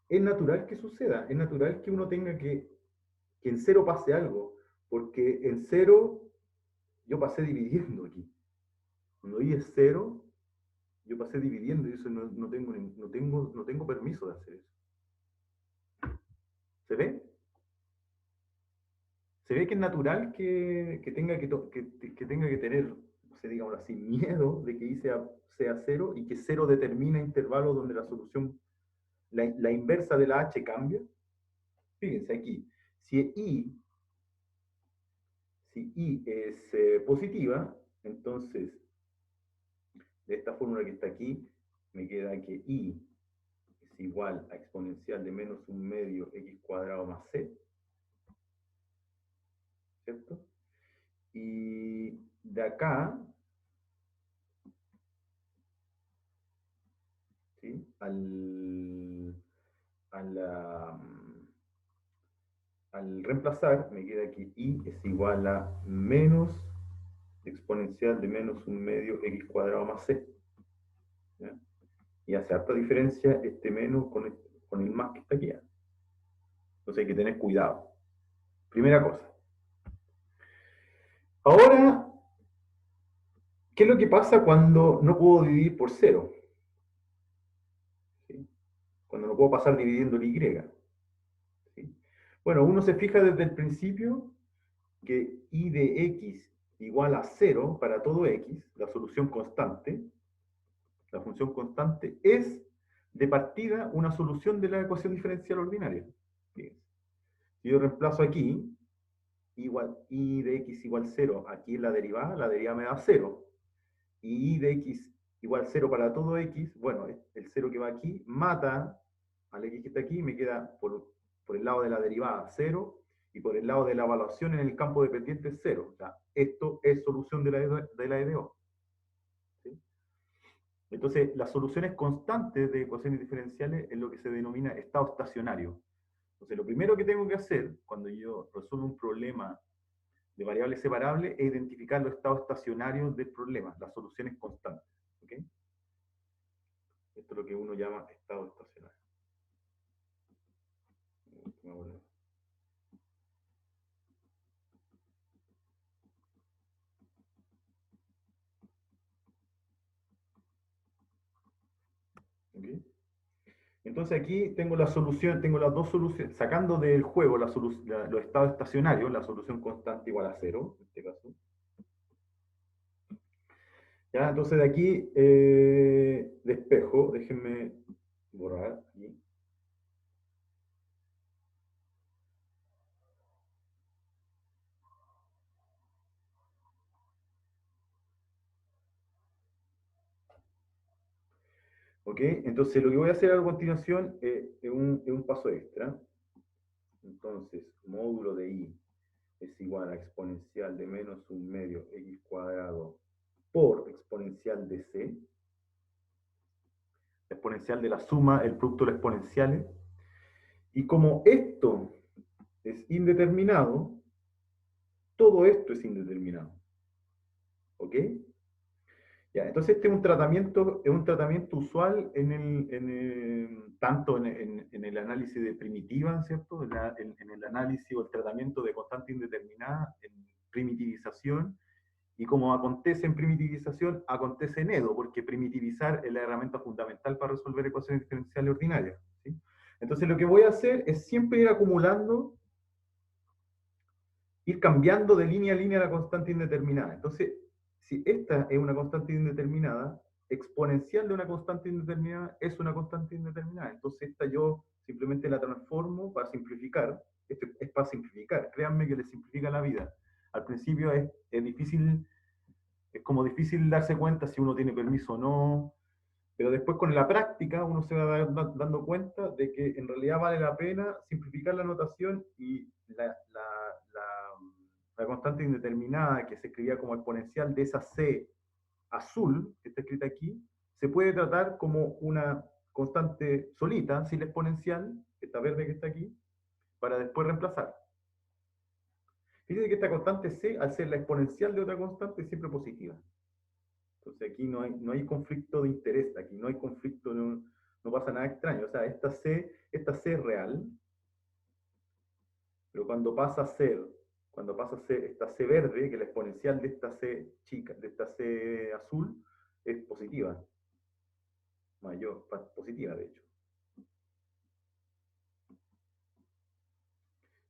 es natural que suceda. Es natural que uno tenga que en 0 pase algo. Porque en 0 yo pasé dividiendo aquí. Cuando i es 0, yo pasé dividiendo y eso no tengo permiso de hacer eso. ¿Se ve? Se ve que es natural que tenga que tenga que tener, no sé, digamos así, miedo de que I sea cero y que cero determina intervalos donde la solución, la inversa de la H cambia. Fíjense aquí, si I es positiva, entonces de esta fórmula que está aquí, me queda que I es igual a exponencial de menos un medio x cuadrado más c, ¿cierto? Y de acá, ¿sí? Al reemplazar, me queda que I es igual a menos exponencial de menos un medio x cuadrado más c. ¿Ya? Y hace harta diferencia este menos con el más que está aquí. Entonces hay que tener cuidado. Primera cosa. Ahora, ¿qué es lo que pasa cuando no puedo dividir por cero? ¿Sí? Cuando no puedo pasar dividiendo el y. ¿Sí? Bueno, uno se fija desde el principio que I de x igual a 0 para todo x, la solución constante, la función constante, es de partida una solución de la ecuación diferencial ordinaria. Fíjense. Si yo reemplazo aquí, igual, I de x igual 0, aquí es la derivada me da 0. Y I de x igual 0 para todo x, bueno, el 0 que va aquí mata al x que está aquí, me queda por el lado de la derivada 0, y por el lado de la evaluación en el campo dependiente 0. O sea, esto es solución de la EDO. ¿Sí? Entonces, las soluciones constantes de ecuaciones diferenciales es lo que se denomina estado estacionario. Entonces, lo primero que tengo que hacer cuando yo resuelvo un problema de variables separables es identificar los estados estacionarios del problema, las soluciones constantes. ¿Okay? Esto es lo que uno llama estado estacionario. ¿Okay? Entonces aquí tengo la solución, tengo las dos soluciones, sacando del juego los estados estacionarios, la solución constante igual a 0, en este caso. ¿Ya? Entonces de aquí despejo, déjenme borrar aquí. ¿Ok? Entonces lo que voy a hacer a continuación es un paso extra. Entonces, módulo de I es igual a exponencial de menos un medio x cuadrado por exponencial de c, exponencial de la suma, el producto de las exponenciales. Y como esto es indeterminado, todo esto es indeterminado. ¿Ok? Ya, entonces este es un tratamiento usual tanto en el análisis de primitiva, ¿cierto? En el análisis o el tratamiento de constante indeterminada, en primitivización, y como acontece en primitivización, acontece en EDO, porque primitivizar es la herramienta fundamental para resolver ecuaciones diferenciales ordinarias. ¿Sí? Entonces lo que voy a hacer es siempre ir acumulando, ir cambiando de línea a línea la constante indeterminada. Entonces, si esta es una constante indeterminada, exponencial de una constante indeterminada es una constante indeterminada. Entonces esta yo simplemente la transformo para simplificar. Esto es para simplificar. Créanme que le simplifica la vida. Al principio es difícil, es como difícil darse cuenta si uno tiene permiso o no, pero después con la práctica uno se va dando cuenta de que en realidad vale la pena simplificar la notación y la constante indeterminada que se escribía como exponencial de esa C azul, que está escrita aquí, se puede tratar como una constante solita, sin la exponencial, esta verde que está aquí, para después reemplazar. Fíjense que esta constante C, al ser la exponencial de otra constante, es siempre positiva. Entonces aquí no hay conflicto de interés, aquí no hay conflicto, no pasa nada extraño. O sea, esta C es real, pero cuando pasa a ser esta C verde, que es la exponencial de esta C chica, de esta C azul, es positiva. Mayor, positiva de hecho.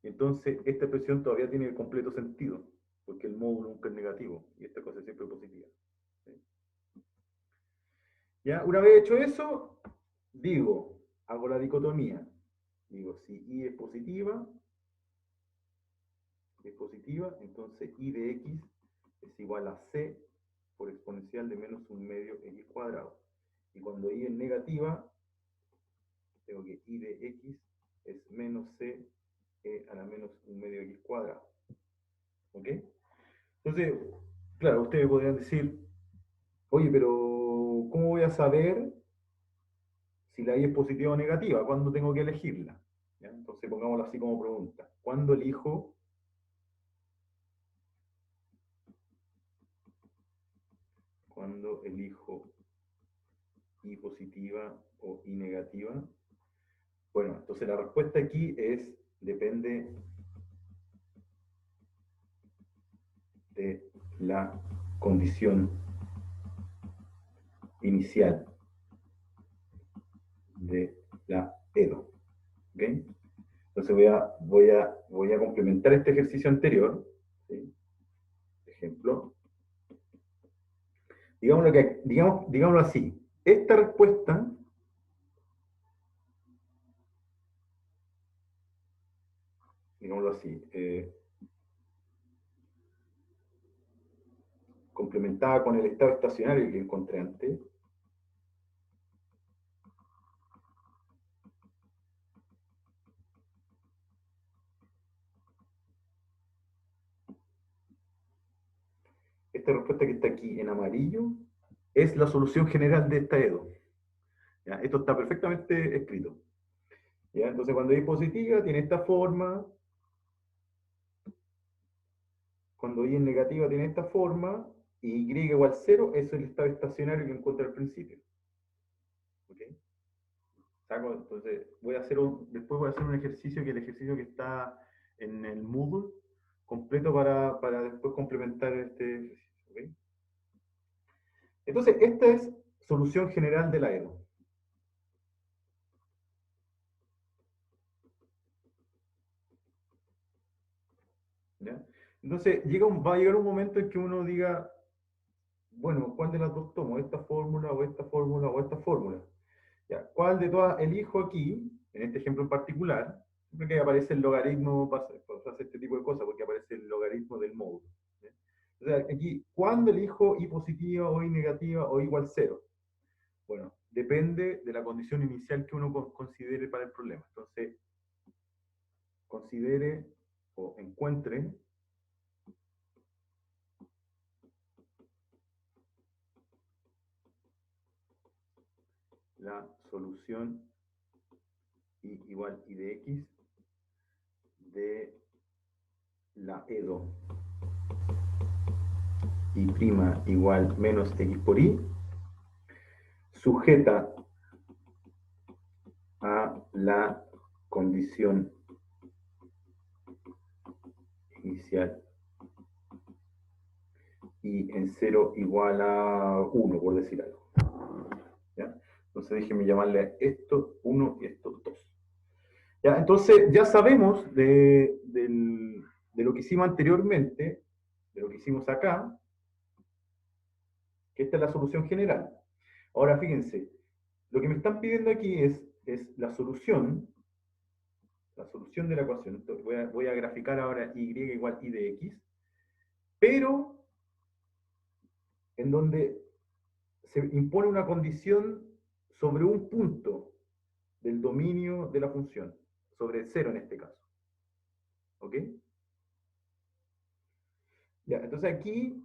Entonces, esta expresión todavía tiene completo sentido, porque el módulo nunca es negativo, y esta cosa es siempre positiva. ¿Sí? ¿Ya? Una vez hecho eso, digo, hago la dicotomía. Digo, si I es positiva, entonces I de X es igual a C por exponencial de menos 1/2 X cuadrado. Y cuando I es negativa, tengo que I de X es menos C a la menos 1/2 X cuadrado. ¿Ok? Entonces, claro, ustedes podrían decir, oye, pero ¿cómo voy a saber si la I es positiva o negativa? ¿Cuándo tengo que elegirla? ¿Ya? Entonces, pongámoslo así como pregunta. ¿Cuándo elijo I positiva o I negativa? Bueno, entonces la respuesta aquí es, depende de la condición inicial de la EDO. ¿Ok? Entonces voy a complementar este ejercicio anterior. ¿Sí? Ejemplo. Digámoslo así. Esta respuesta digámoslo así, complementada con el estado estacionario que encontré antes, esta respuesta que está aquí en amarillo es la solución general de esta EDO. ¿Ya? Esto está perfectamente escrito. ¿Ya? Entonces, cuando I es positiva, tiene esta forma. Cuando I es negativa, tiene esta forma. Y Y igual 0 es el estado estacionario que encuentro al principio. ¿Ok? Entonces, después voy a hacer un ejercicio que es el ejercicio que está en el Moodle completo para después complementar este ejercicio. ¿Ok? Entonces, esta es solución general de la EDO. ¿Ya? Entonces, va a llegar un momento en que uno diga, bueno, ¿cuál de las dos tomo? ¿Esta fórmula o esta fórmula o esta fórmula? ¿Ya? ¿Cuál de todas elijo aquí, en este ejemplo en particular? Siempre que aparece el logaritmo, pasa este tipo de cosas, porque aparece el logaritmo del módulo. ¿Ya? O sea, aquí, ¿cuándo elijo I positiva o I negativa o igual 0? Bueno, depende de la condición inicial que uno considere para el problema. Entonces, considere o encuentre la solución I igual I de X de la EDO I' igual menos X por Y, sujeta a la condición inicial y en 0 igual a 1, por decir algo. ¿Ya? Entonces déjenme llamarle a esto 1 y esto 2. ¿Ya? Entonces ya sabemos de lo que hicimos anteriormente, de lo que hicimos acá, que esta es la solución general. Ahora fíjense, lo que me están pidiendo aquí es la solución de la ecuación. Entonces, voy a graficar ahora Y igual I de X, pero en donde se impone una condición sobre un punto del dominio de la función, sobre 0 en este caso. ¿Ok? Ya, entonces aquí,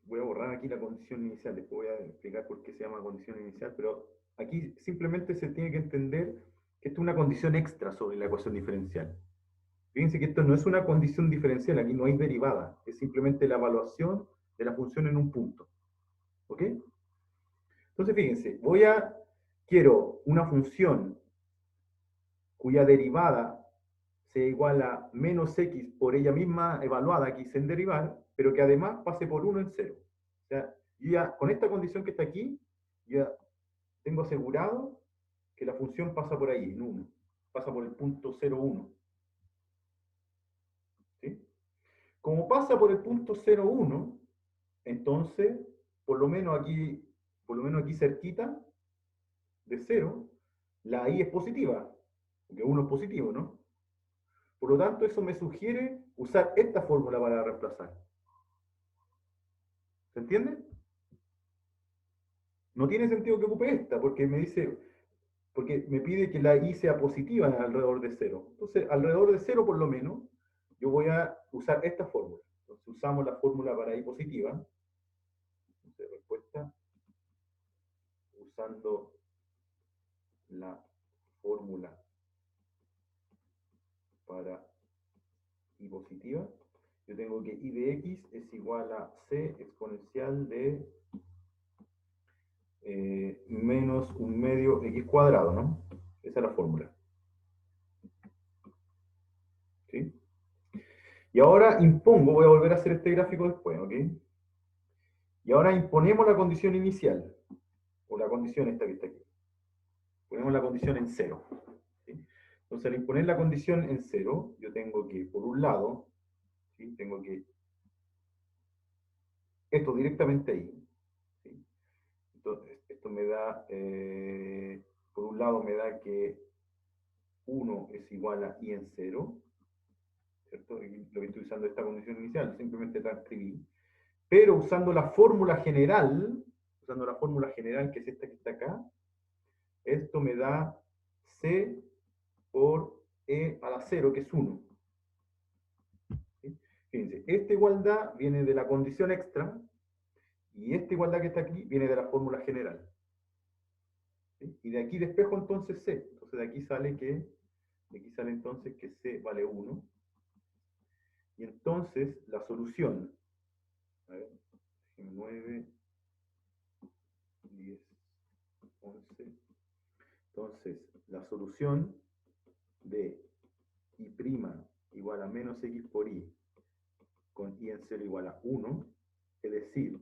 voy a borrar aquí la condición inicial, después voy a explicar por qué se llama condición inicial, pero aquí simplemente se tiene que entender que esto es una condición extra sobre la ecuación diferencial. Fíjense que esto no es una condición diferencial, aquí no hay derivada, es simplemente la evaluación de la función en un punto. ¿Ok? Entonces fíjense, quiero una función cuya derivada sea igual a menos x por ella misma evaluada aquí en derivar, pero que además pase por 1 en 0. O sea, yo ya con esta condición que está aquí, ya tengo asegurado que la función pasa por ahí, en 1. pasa por el punto 0,1. ¿Sí? Como pasa por el punto 0,1, entonces, por lo menos aquí cerquita de 0, la I es positiva, porque 1 es positivo, ¿no? Por lo tanto, eso me sugiere usar esta fórmula para reemplazar. ¿Se entiende? No tiene sentido que ocupe esta, porque me pide que la I sea positiva alrededor de 0. Entonces, alrededor de 0 por lo menos, yo voy a usar esta fórmula. Entonces, usamos la fórmula para I positiva. Entonces, respuesta, usando la fórmula para I positiva, yo tengo que I de X es igual a C exponencial de menos un medio X cuadrado, ¿no? Esa es la fórmula. ¿Sí? Y ahora impongo, voy a volver a hacer este gráfico después, ¿ok? Y ahora imponemos la condición inicial, o la condición esta que está aquí. Ponemos la condición en 0. ¿Sí? Entonces, al imponer la condición en 0, yo tengo que, por un lado, ¿sí? Tengo que esto directamente ahí. ¿Sí? Entonces, esto me da, por un lado me da que 1 es igual a I en 0, ¿cierto? Aquí lo que estoy usando esta condición inicial, simplemente transcribí. Pero usando la fórmula general, que es esta que está acá, esto me da C por E a la 0, que es 1. ¿Sí? Fíjense, esta igualdad viene de la condición extra, y esta igualdad que está aquí viene de la fórmula general. ¿Sí? Y de aquí despejo entonces C. Entonces de aquí sale entonces que C vale 1. Y entonces la solución, a ver, 9, 10, 11. Entonces, la solución de I' igual a menos X por I con I en 0 igual a 1, es decir,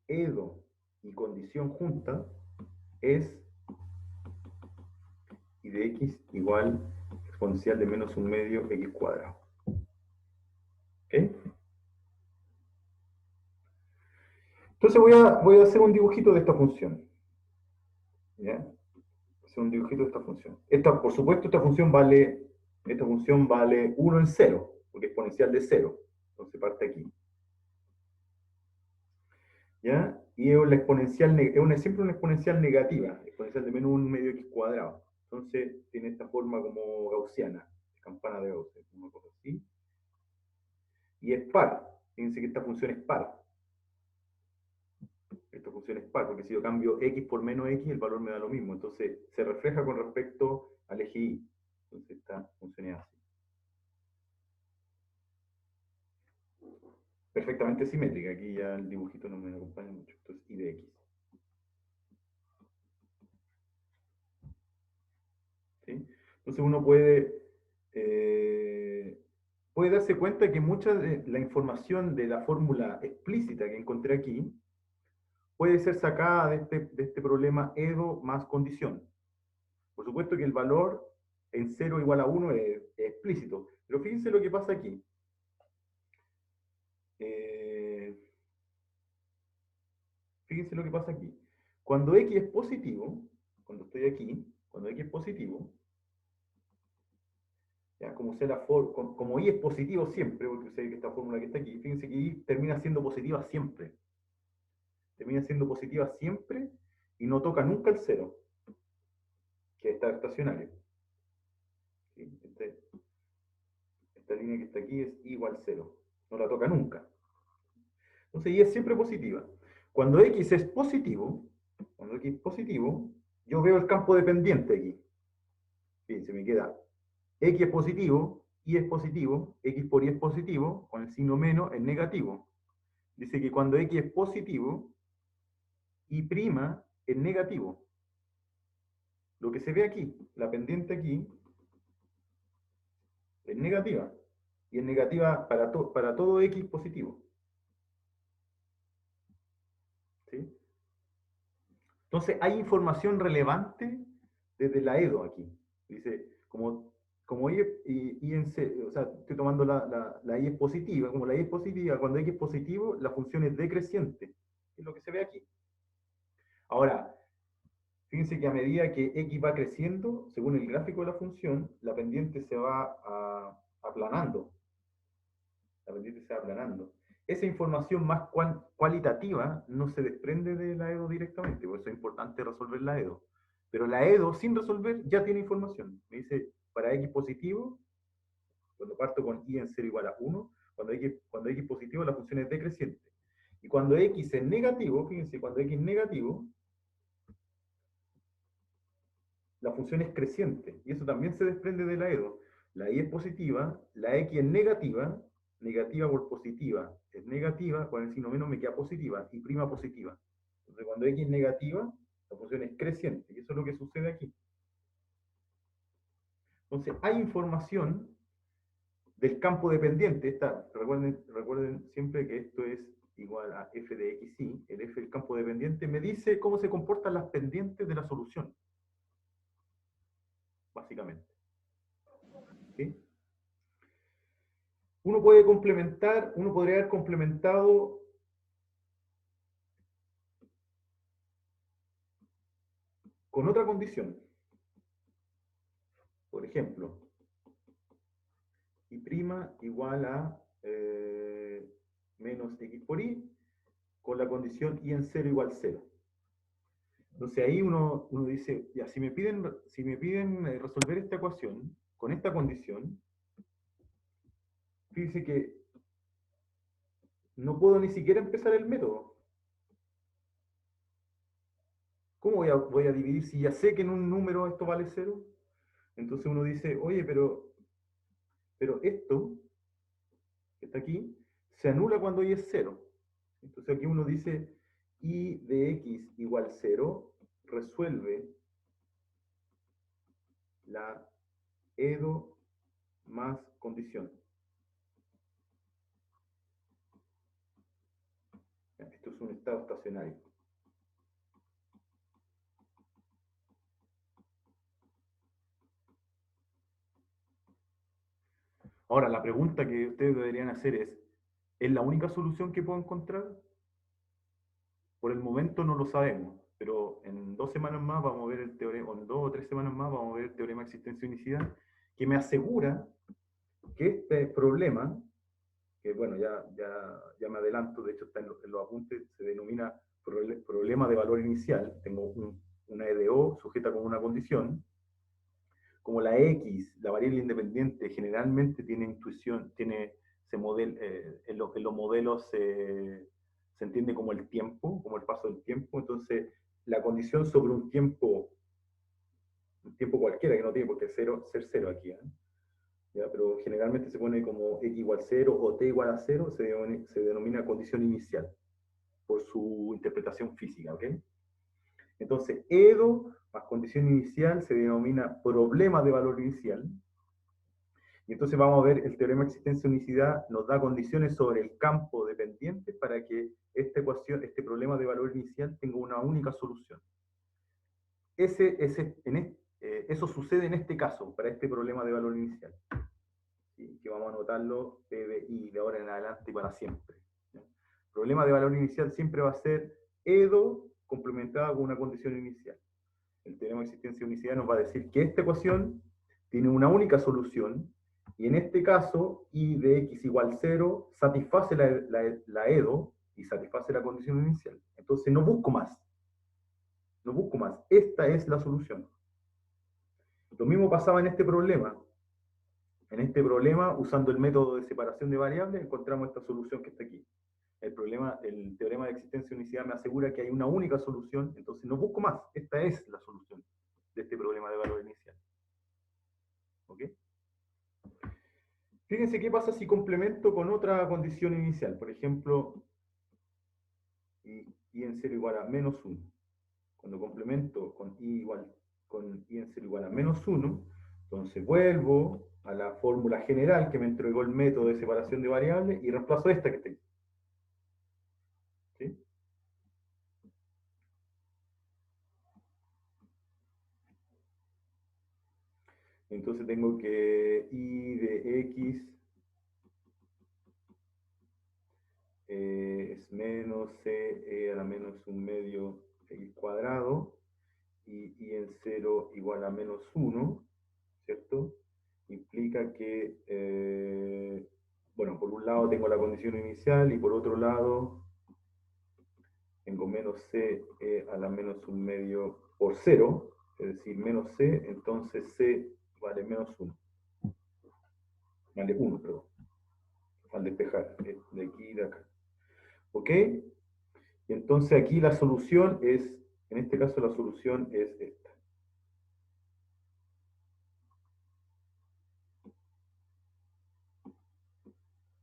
EDO y condición junta es I de X igual exponencial de menos un medio X cuadrado. ¿Ok? Entonces voy a hacer un dibujito de esta función. ¿Ya? Hacer un dibujito de esta función. Por supuesto, esta función vale 1 en 0, porque es exponencial de 0. Entonces parte aquí. ¿Ya? Y es la exponencial, siempre una exponencial negativa, exponencial de menos un medio X cuadrado. Entonces tiene esta forma como gaussiana, campana de Gauss, una cosa así. Y es par. Fíjense que esta función es par. Esta función es par, porque si yo cambio X por menos X, el valor me da lo mismo. Entonces se refleja con respecto al eje Y. Entonces esta función es así. Perfectamente simétrica. Aquí ya el dibujito no me acompaña mucho. Entonces I de X. ¿Sí? Entonces uno puede darse cuenta que mucha de la información de la fórmula explícita que encontré aquí puede ser sacada de este problema EDO más condición. Por supuesto que el valor en 0 igual a 1 es explícito, pero fíjense lo que pasa aquí. Fíjense lo que pasa aquí. Cuando X es positivo, cuando estoy aquí, cuando X es positivo, ya, como I es positivo siempre, porque sé que esta fórmula que está aquí, fíjense que I termina siendo positiva siempre. Termina siendo positiva siempre y no toca nunca el 0, que está estacionario. ¿Sí? Esta línea que está aquí es I igual 0. No la toca nunca. Entonces I es siempre positiva. Cuando X es positivo, yo veo el campo dependiente aquí. Fíjense, me queda X es positivo, Y es positivo, X por Y es positivo, con el signo menos es negativo. Dice que cuando X es positivo, Y' es negativo. Lo que se ve aquí, la pendiente aquí, es negativa. Y es negativa para todo X positivo. ¿Sí? Entonces hay información relevante desde la EDO aquí. Dice, como y en C, o sea, estoy tomando la y es positiva, como la y es positiva, cuando x es positivo, la función es decreciente, es lo que se ve aquí. Ahora, fíjense que a medida que x va creciendo, según el gráfico de la función, la pendiente se va aplanando. La pendiente se va aplanando. Esa información más cualitativa no se desprende de la EDO directamente, por eso es importante resolver la EDO. Pero la EDO, sin resolver, ya tiene información. Me dice, para x positivo, cuando parto con y en 0 igual a 1, cuando x positivo, la función es decreciente. Y cuando x es negativo, fíjense, cuando x es negativo, la función es creciente, y eso también se desprende de la EDO. La y es positiva, la x es negativa, negativa por positiva es negativa, con el signo menos me queda positiva, y prima positiva. Entonces cuando x es negativa, la función es creciente, y eso es lo que sucede aquí. Entonces hay información del campo dependiente. Recuerden siempre que esto es igual a f de xy, el f del campo dependiente me dice cómo se comportan las pendientes de la solución, básicamente. ¿Sí? Uno podría haber complementado con otra condición. Por ejemplo, y' igual a menos x por y, con la condición y en 0 igual 0. Entonces ahí uno dice, ya, si me piden resolver esta ecuación con esta condición, fíjense que no puedo ni siquiera empezar el método. ¿Cómo voy a dividir si ya sé que en un número esto vale 0? Entonces uno dice, oye, pero esto, que está aquí, se anula cuando y es 0. Entonces aquí uno dice, y de x igual 0 resuelve la EDO más condición. Esto es un estado estacionario. Ahora, la pregunta que ustedes deberían hacer ¿es la única solución que puedo encontrar? Por el momento no lo sabemos, pero en 2 semanas más vamos a ver el teorema, o en 2 o 3 semanas más vamos a ver el teorema de existencia y unicidad, que me asegura que este problema, que bueno, ya me adelanto, de hecho está en los apuntes, se denomina problema de valor inicial. Tengo una EDO sujeta con una condición. Como la X, la variable independiente, generalmente tiene intuición, en los modelos se entiende como el tiempo, como el paso del tiempo. Entonces, la condición sobre un tiempo cualquiera, que no tiene por qué ser cero aquí, ¿eh? ¿Ya? Pero generalmente se pone como x igual 0 o t igual a 0, se denomina condición inicial, por su interpretación física, ¿ok? Entonces, EDO más condición inicial se denomina problema de valor inicial. Y entonces vamos a ver, el teorema de existencia de unicidad nos da condiciones sobre el campo dependiente para que esta ecuación, este problema de valor inicial tenga una única solución. Eso sucede en este caso, para este problema de valor inicial. ¿Sí? Que vamos a anotarlo PBI de ahora en adelante y para siempre. ¿Sí? Problema de valor inicial siempre va a ser EDO complementada con una condición inicial. El teorema de existencia de unicidad nos va a decir que esta ecuación tiene una única solución, y en este caso, y de x igual 0 satisface la EDO y satisface la condición inicial. Entonces no busco más. No busco más. Esta es la solución. Lo mismo pasaba en este problema. En este problema, usando el método de separación de variables, encontramos esta solución que está aquí. El teorema de existencia de unicidad me asegura que hay una única solución, entonces no busco más. Esta es la solución de este problema de valor inicial. ¿Ok? Fíjense qué pasa si complemento con otra condición inicial. Por ejemplo, y en 0 igual a menos 1. Cuando complemento con y en 0 igual a menos 1, entonces vuelvo a la fórmula general que me entregó el método de separación de variables y reemplazo esta que está aquí. ¿Sí? Entonces tengo que I de X es menos C a la menos un medio X cuadrado, y I en 0 igual a menos 1, ¿cierto? Implica que, bueno, por un lado tengo la condición inicial y por otro lado tengo menos C a la menos un medio por 0, es decir, menos C, entonces C vale menos 1. Vale 1, perdón. Al despejar, de aquí y de acá. ¿Ok? Y entonces aquí la solución es, en este caso la solución es esta.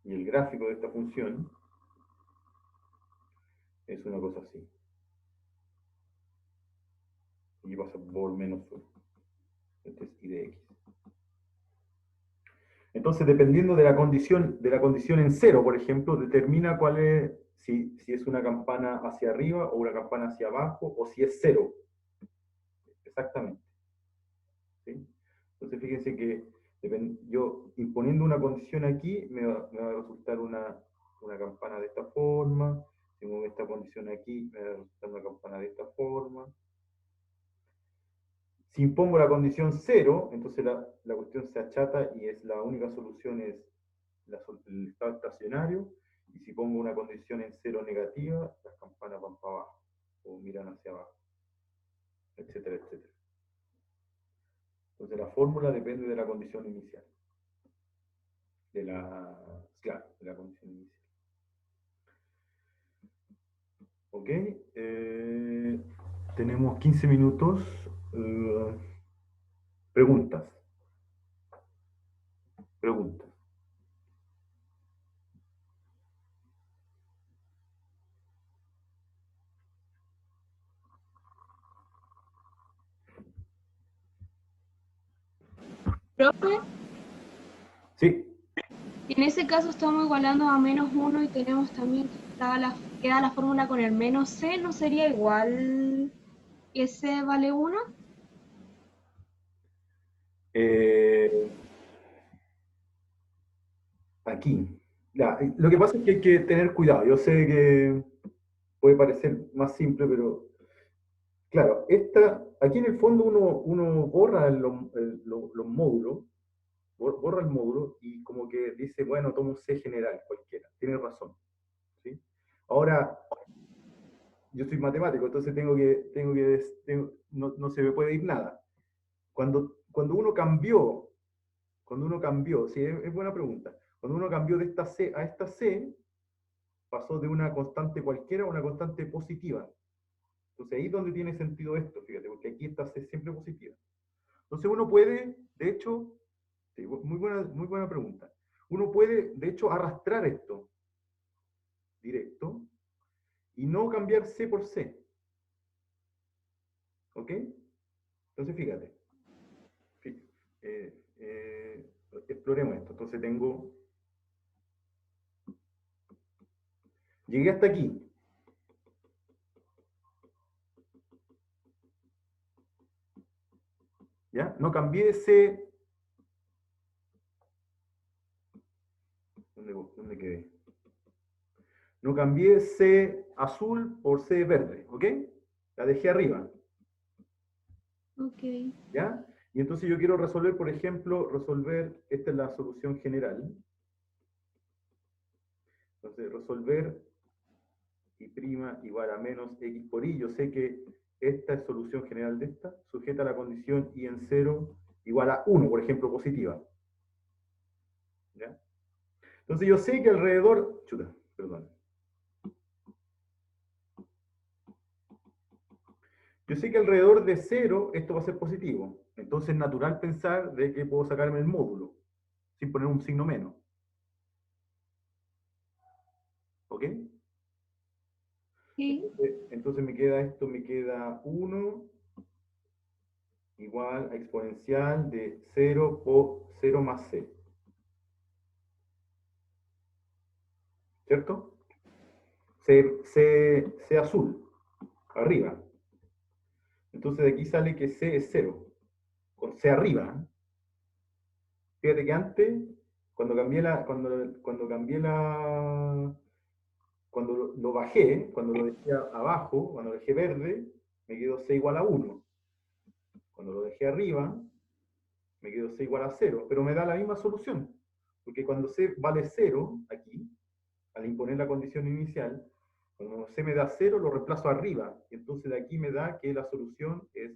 Y el gráfico de esta función es una cosa así. Y pasa por menos 1. Este es I de X. Entonces, dependiendo de la condición en 0, por ejemplo, determina cuál es, si es una campana hacia arriba o una campana hacia abajo, o si es 0. Exactamente. ¿Sí? Entonces, fíjense que yo imponiendo una condición aquí, me va a resultar una campana de esta forma. Si muevo esta condición aquí, me va a resultar una campana de esta forma. Si impongo la condición 0, entonces la cuestión se achata y la única solución es el estado estacionario. Y si pongo una condición en 0 negativa, las campanas van para abajo o miran hacia abajo, etcétera, etcétera. Entonces la fórmula depende de la condición inicial. Claro, de la condición inicial. Ok, tenemos 15 minutos. Preguntas. Preguntas. Profe, Sí. en ese caso estamos igualando a menos 1 y tenemos también que queda la fórmula con el menos C, ¿no sería igual que C vale 1? Aquí. Ya, lo que pasa es que hay que tener cuidado. Yo sé que puede parecer más simple, pero claro, aquí en el fondo uno borra los módulos, borra el módulo y como que dice, bueno, tomo un C general cualquiera. Tiene razón. ¿Sí? Ahora, yo soy matemático, entonces no se me puede ir nada. Cuando uno cambió, sí, es buena pregunta. Cuando uno cambió de esta C a esta C, pasó de una constante cualquiera a una constante positiva. Entonces ahí es donde tiene sentido esto, fíjate, porque aquí esta C es siempre positiva. Entonces uno puede, de hecho, sí, muy buena pregunta. Uno puede, de hecho, arrastrar esto directo y no cambiar C por C. ¿Ok? Entonces fíjate. Exploremos esto. Entonces llegué hasta aquí. ¿Ya? No cambié de C. ¿Dónde quedé? No cambié C azul por C verde, ¿ok? La dejé arriba, Ok. ¿ya? Y entonces yo quiero resolver, por ejemplo, esta es la solución general. Entonces, resolver y' igual a menos x por y. Yo sé que esta es solución general de esta, sujeta a la condición y en 0 igual a 1, por ejemplo, positiva. ¿Ya? Entonces yo sé que alrededor, perdón. Yo sé que alrededor de 0 esto va a ser positivo. Entonces es natural pensar de que puedo sacarme el módulo, sin poner un signo menos. ¿Ok? Sí. Entonces me queda 1 igual a exponencial de 0 por 0 más c. ¿Cierto? C azul, arriba. Entonces de aquí sale que C es 0, con C arriba. Fíjate que antes, cuando cambié la, cuando cambié la, cuando lo bajé, cuando lo dejé abajo, cuando lo dejé verde, me quedó C igual a 1. Cuando lo dejé arriba, me quedó C igual a 0, pero me da la misma solución. Porque cuando C vale 0, aquí, al imponer la condición inicial, cuando C me da 0, lo reemplazo arriba. Y entonces de aquí me da que la solución es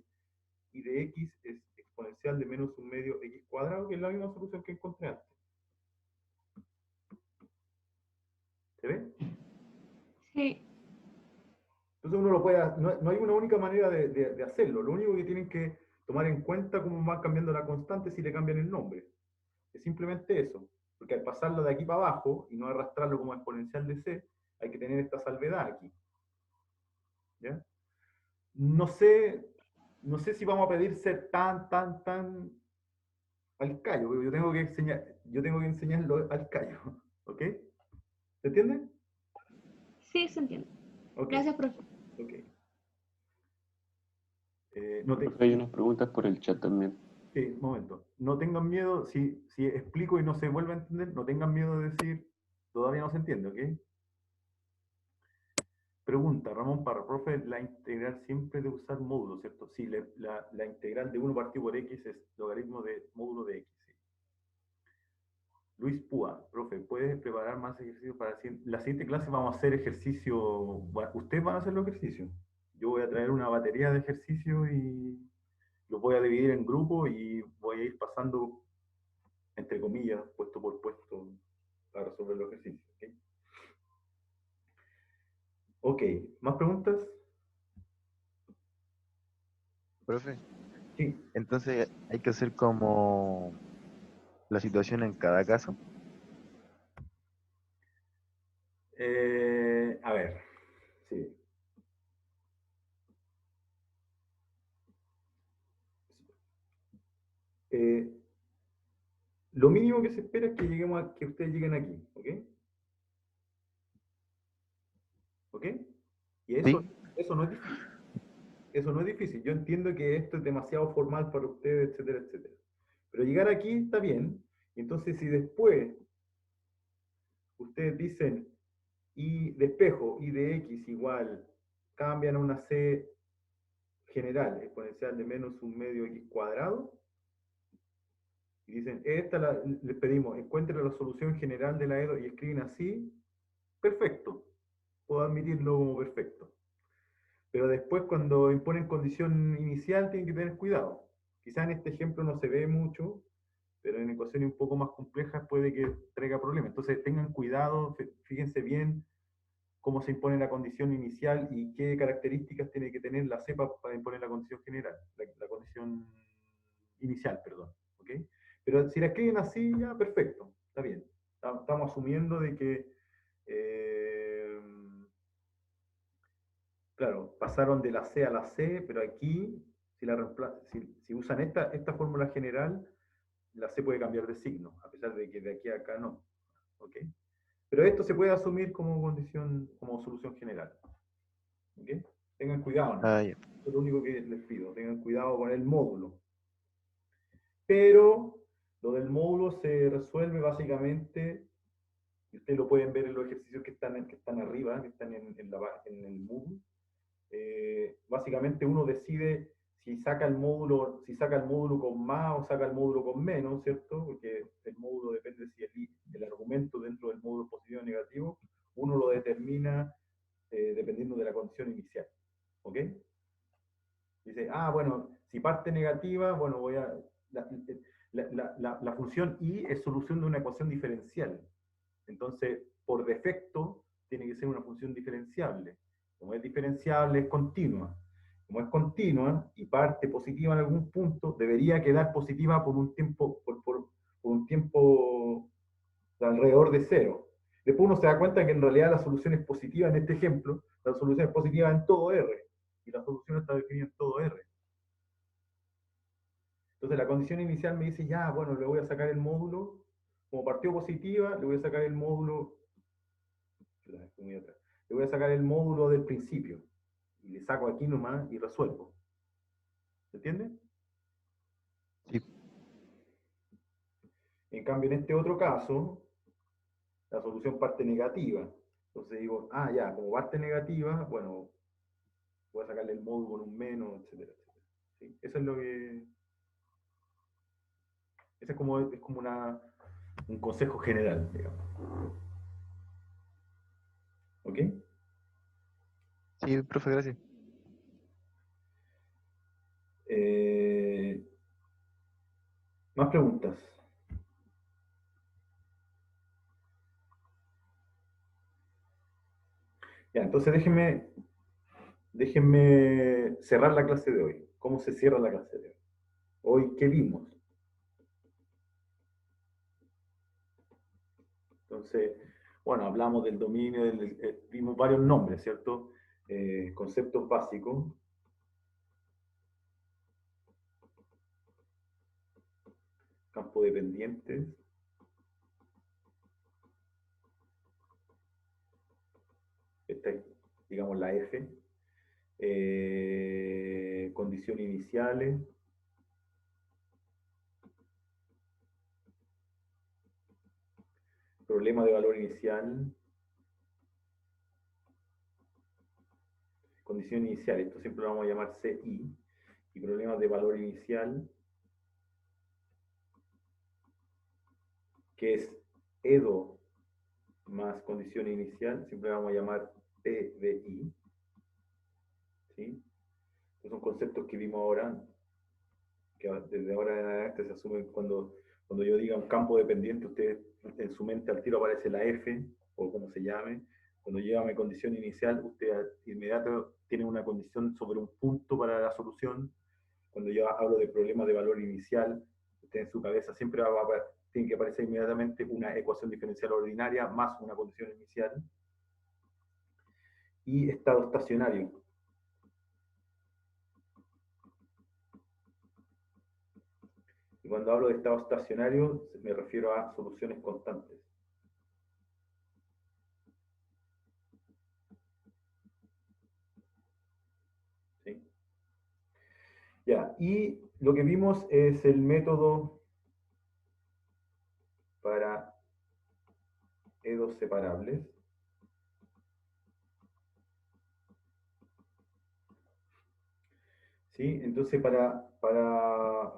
I de X es exponencial de menos un medio X cuadrado, que es la misma solución que encontré antes. ¿Se ve? Sí. Entonces uno lo puede, no hay una única manera de hacerlo. Lo único que tienen que tomar en cuenta cómo va cambiando la constante si le cambian el nombre. Es simplemente eso. Porque al pasarlo de aquí para abajo y no arrastrarlo como exponencial de C, hay que tener esta salvedad aquí. ¿Ya? No sé, no sé si vamos a pedir ser tan al callo, pero yo tengo que enseñarlo al callo. ¿Ok? ¿Se entiende? Sí, se entiende. Ok, Gracias, profe. ok. No te, Profe, hay unas preguntas por el chat también. sí, un momento. No tengan miedo, si explico y no se vuelve a entender, no tengan miedo de decir, todavía no se entiende, ¿ok? Pregunta, Ramón Parra, profe, la integral siempre de usar módulo, ¿cierto? Sí, la integral de 1 partido por x es logaritmo de módulo de x. Sí. Luis Púa, profe, ¿puedes preparar más ejercicios para la siguiente clase? Vamos a hacer ejercicio, ustedes van a hacer los ejercicios. Yo voy a traer una batería de ejercicios y los voy a dividir en grupos y voy a ir pasando, entre comillas, puesto por puesto, para resolver los ejercicios. Ok, ¿más preguntas? Profe, Sí. entonces hay que hacer como la situación en cada caso. A ver, sí. Eh, lo mínimo que se espera es que lleguemos que ustedes lleguen aquí, ¿ok? ¿Ok? Y Sí, eso no es difícil. Eso no es difícil. Yo entiendo que esto es demasiado formal para ustedes, etcétera, etcétera. Pero llegar aquí está bien. Entonces, si después ustedes dicen y de espejo, y de x igual, cambian a una c general, exponencial de menos un medio x cuadrado, y dicen, les pedimos, encuentren la solución general de la EDO y escriben así, perfecto. Puedo admitirlo como perfecto. Pero después cuando imponen condición inicial tienen que tener cuidado. Quizás en este ejemplo no se ve mucho, pero en ecuaciones un poco más complejas puede que traiga problemas. Entonces tengan cuidado, fíjense bien cómo se impone la condición inicial y qué características tiene que tener la cepa para imponer la condición general, la condición inicial, perdón. ¿Okay? Pero si la escriben así, ya perfecto, está bien. Estamos asumiendo de que claro, pasaron de la C a la C, pero aquí, si usan esta fórmula general, la C puede cambiar de signo, a pesar de que de aquí a acá no. ¿Ok? Pero esto se puede asumir como condición, como solución general. ¿Ok? Tengan cuidado, ¿no? ya. Eso es lo único que les pido, tengan cuidado con el módulo. Pero lo del módulo se resuelve básicamente, y ustedes lo pueden ver en los ejercicios que están arriba, que están en el Moodle. Básicamente uno decide si saca el módulo con más o saca el módulo con menos, ¿cierto? Porque el módulo depende si el argumento dentro del módulo es positivo o negativo, uno lo determina dependiendo de la condición inicial. ¿Ok? Dice, bueno, si parte negativa, bueno, la función y es solución de una ecuación diferencial. Entonces, por defecto, tiene que ser una función diferenciable. Como es diferenciable, es continua. Como es continua y parte positiva en algún punto, debería quedar positiva por un tiempo, por un tiempo de alrededor de cero. Después uno se da cuenta que en realidad la solución es positiva en este ejemplo, la solución es positiva en todo R, y la solución está definida en todo R. Entonces la condición inicial me dice, ya, bueno, le voy a sacar el módulo, como partió positiva, le voy a sacar el módulo, le voy a sacar el módulo del principio, y le saco aquí nomás y resuelvo. ¿Se entiende? Sí. En cambio, en este otro caso, la solución parte negativa. Entonces digo, ah, ya, como parte negativa, bueno, voy a sacarle el módulo con un menos, etcétera, etcétera. ¿Sí? Eso es lo que... Ese es como un consejo general, digamos. ¿Ok? Sí, profe, gracias. ¿Más preguntas? Ya, entonces déjenme cerrar la clase de hoy. ¿Cómo se cierra la clase de hoy? Hoy, ¿qué vimos? Entonces, bueno, hablamos del dominio, vimos varios nombres, ¿cierto? Conceptos básicos. Campo dependientes. Esta es, digamos, la F. Condiciones iniciales. Problema de valor inicial. Condición inicial, esto siempre lo vamos a llamar CI. Y problemas de valor inicial, que es EDO más condición inicial, siempre vamos a llamar PVI. ¿Sí? Estos son conceptos que vimos ahora, que desde ahora en adelante se asumen cuando yo diga un campo dependiente, usted en su mente al tiro aparece la F, o como se llame. Cuando llega a mi condición inicial, usted inmediato tiene una condición sobre un punto para la solución. Cuando yo hablo de problemas de valor inicial, usted en su cabeza siempre tiene que aparecer inmediatamente una ecuación diferencial ordinaria más una condición inicial. Y estado estacionario. Y cuando hablo de estado estacionario, me refiero a soluciones constantes. ¿Sí? Ya, y lo que vimos es el método para EDOs separables. ¿Sí? Entonces, para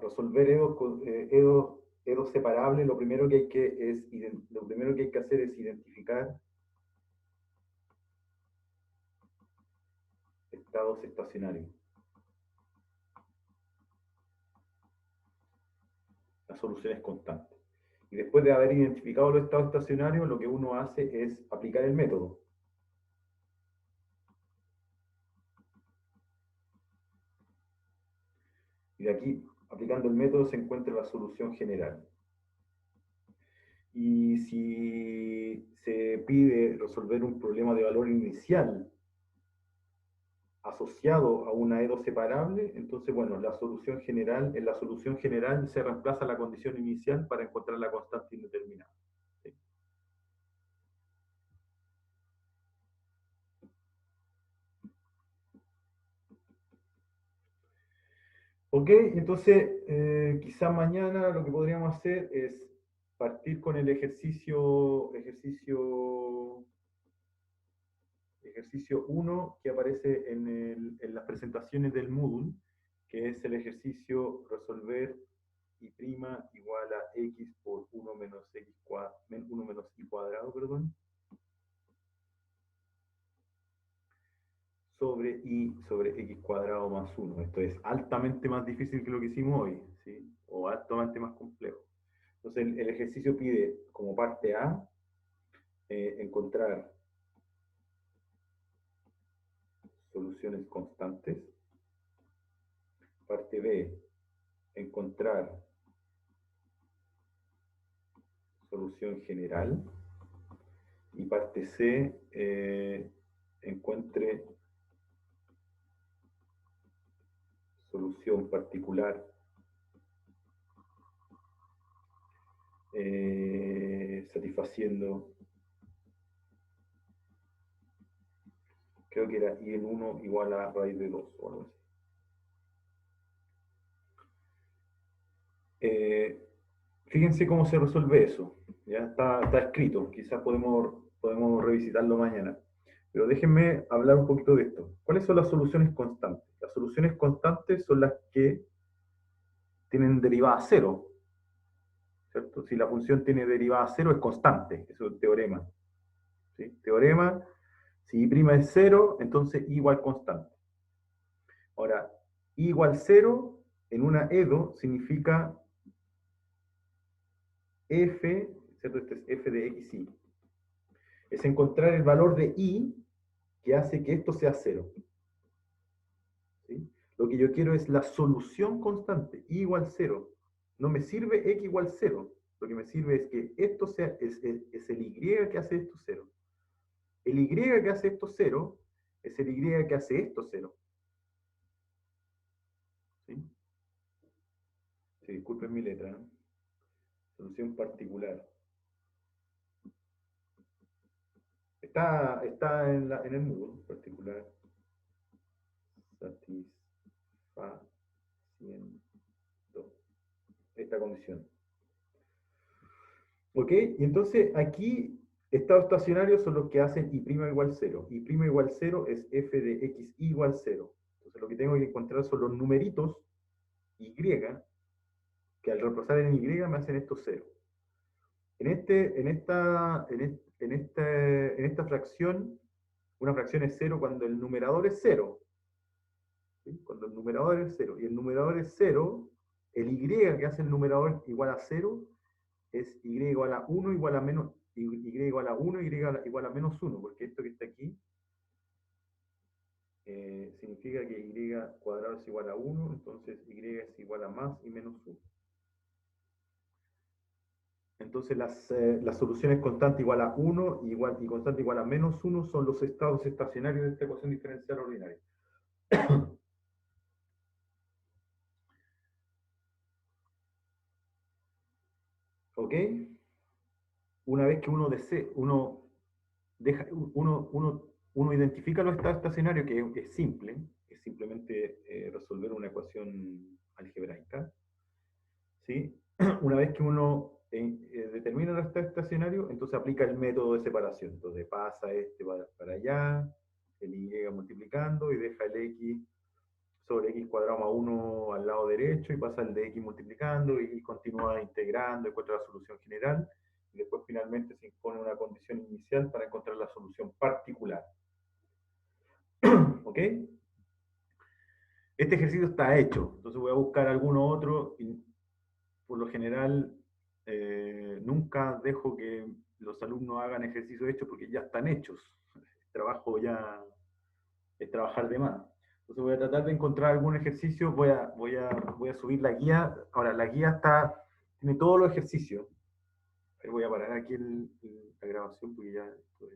resolver EDOs separables, lo primero que hay que hacer es identificar estados estacionarios. La solución es constante. Y después de haber identificado los estados estacionarios, lo que uno hace es aplicar el método. Y de aquí, aplicando el método, se encuentra la solución general. Y si se pide resolver un problema de valor inicial asociado a una EDO separable, entonces, bueno, en la solución general se reemplaza la condición inicial para encontrar la constante indeterminada. ¿Sí? Ok, entonces, quizá mañana lo que podríamos hacer es partir con el ejercicio 1 que aparece en las presentaciones del Moodle, que es el ejercicio resolver y' igual a x por 1 menos y cuadrado, perdón, sobre y sobre x cuadrado más 1. Esto es altamente más difícil que lo que hicimos hoy, ¿sí? O altamente más complejo. Entonces el ejercicio pide como parte A encontrar soluciones constantes. Parte B, encontrar solución general. Y parte C, encuentre solución particular satisfaciendo, creo que era i en 1 igual a raíz de 2 o algo así. Fíjense cómo se resuelve eso. Ya está escrito. Quizás podemos revisitarlo mañana. Pero déjenme hablar un poquito de esto. ¿Cuáles son las soluciones constantes? Las soluciones constantes son las que tienen derivada cero, ¿cierto? Si la función tiene derivada cero es constante. Eso es el teorema. ¿Sí? Teorema, si y' es cero, entonces i igual constante. Ahora, i igual cero en una EDO significa f, ¿cierto? Este es f de xi. Es encontrar el valor de i que hace que esto sea cero. ¿Sí? Lo que yo quiero es la solución constante, i igual cero. No me sirve x igual cero. Lo que me sirve es que esto sea, es el y que hace esto cero. El y que hace esto cero es el y que hace esto cero. ¿Sí? Sí, disculpen mi letra, ¿no? Solución particular. Está en el Moodle particular. Satisfaciendo esta condición. ¿Ok? Y entonces aquí, estados estacionarios son los que hacen i' igual 0. I' igual 0 es f de xi igual 0. Entonces lo que tengo que encontrar son los numeritos y, que al reemplazar en y me hacen estos 0. En esta fracción, una fracción es 0 cuando el numerador es 0. ¿Sí? Cuando el numerador es 0. Y el numerador es 0, el y que hace el numerador igual a 0 es y igual a 1 igual a menos, y igual a 1 y igual a menos 1, porque esto que está aquí significa que y cuadrado es igual a 1, entonces y es igual a más y menos 1. Entonces las soluciones constante igual a 1 y constante igual a menos 1 son los estados estacionarios de esta ecuación diferencial ordinaria. ¿Ok? Una vez que uno identifica los estados estacionarios, que es simple, es simplemente resolver una ecuación algebraica, ¿sí? Una vez que uno determina el estado estacionario, entonces aplica el método de separación. Entonces pasa este para allá, el y multiplicando, y deja el x sobre x cuadrado más 1 al lado derecho, y pasa el de x multiplicando, y continúa integrando, encuentra la solución general, y después finalmente se impone una condición inicial para encontrar la solución particular. ¿Ok? Este ejercicio está hecho, entonces voy a buscar alguno otro, y por lo general nunca dejo que los alumnos hagan ejercicios hechos porque ya están hechos. El trabajo ya es trabajar de más. Entonces voy a tratar de encontrar algún ejercicio, voy a subir la guía. Ahora, la guía tiene todos los ejercicios. Voy a parar aquí la grabación porque ya estoy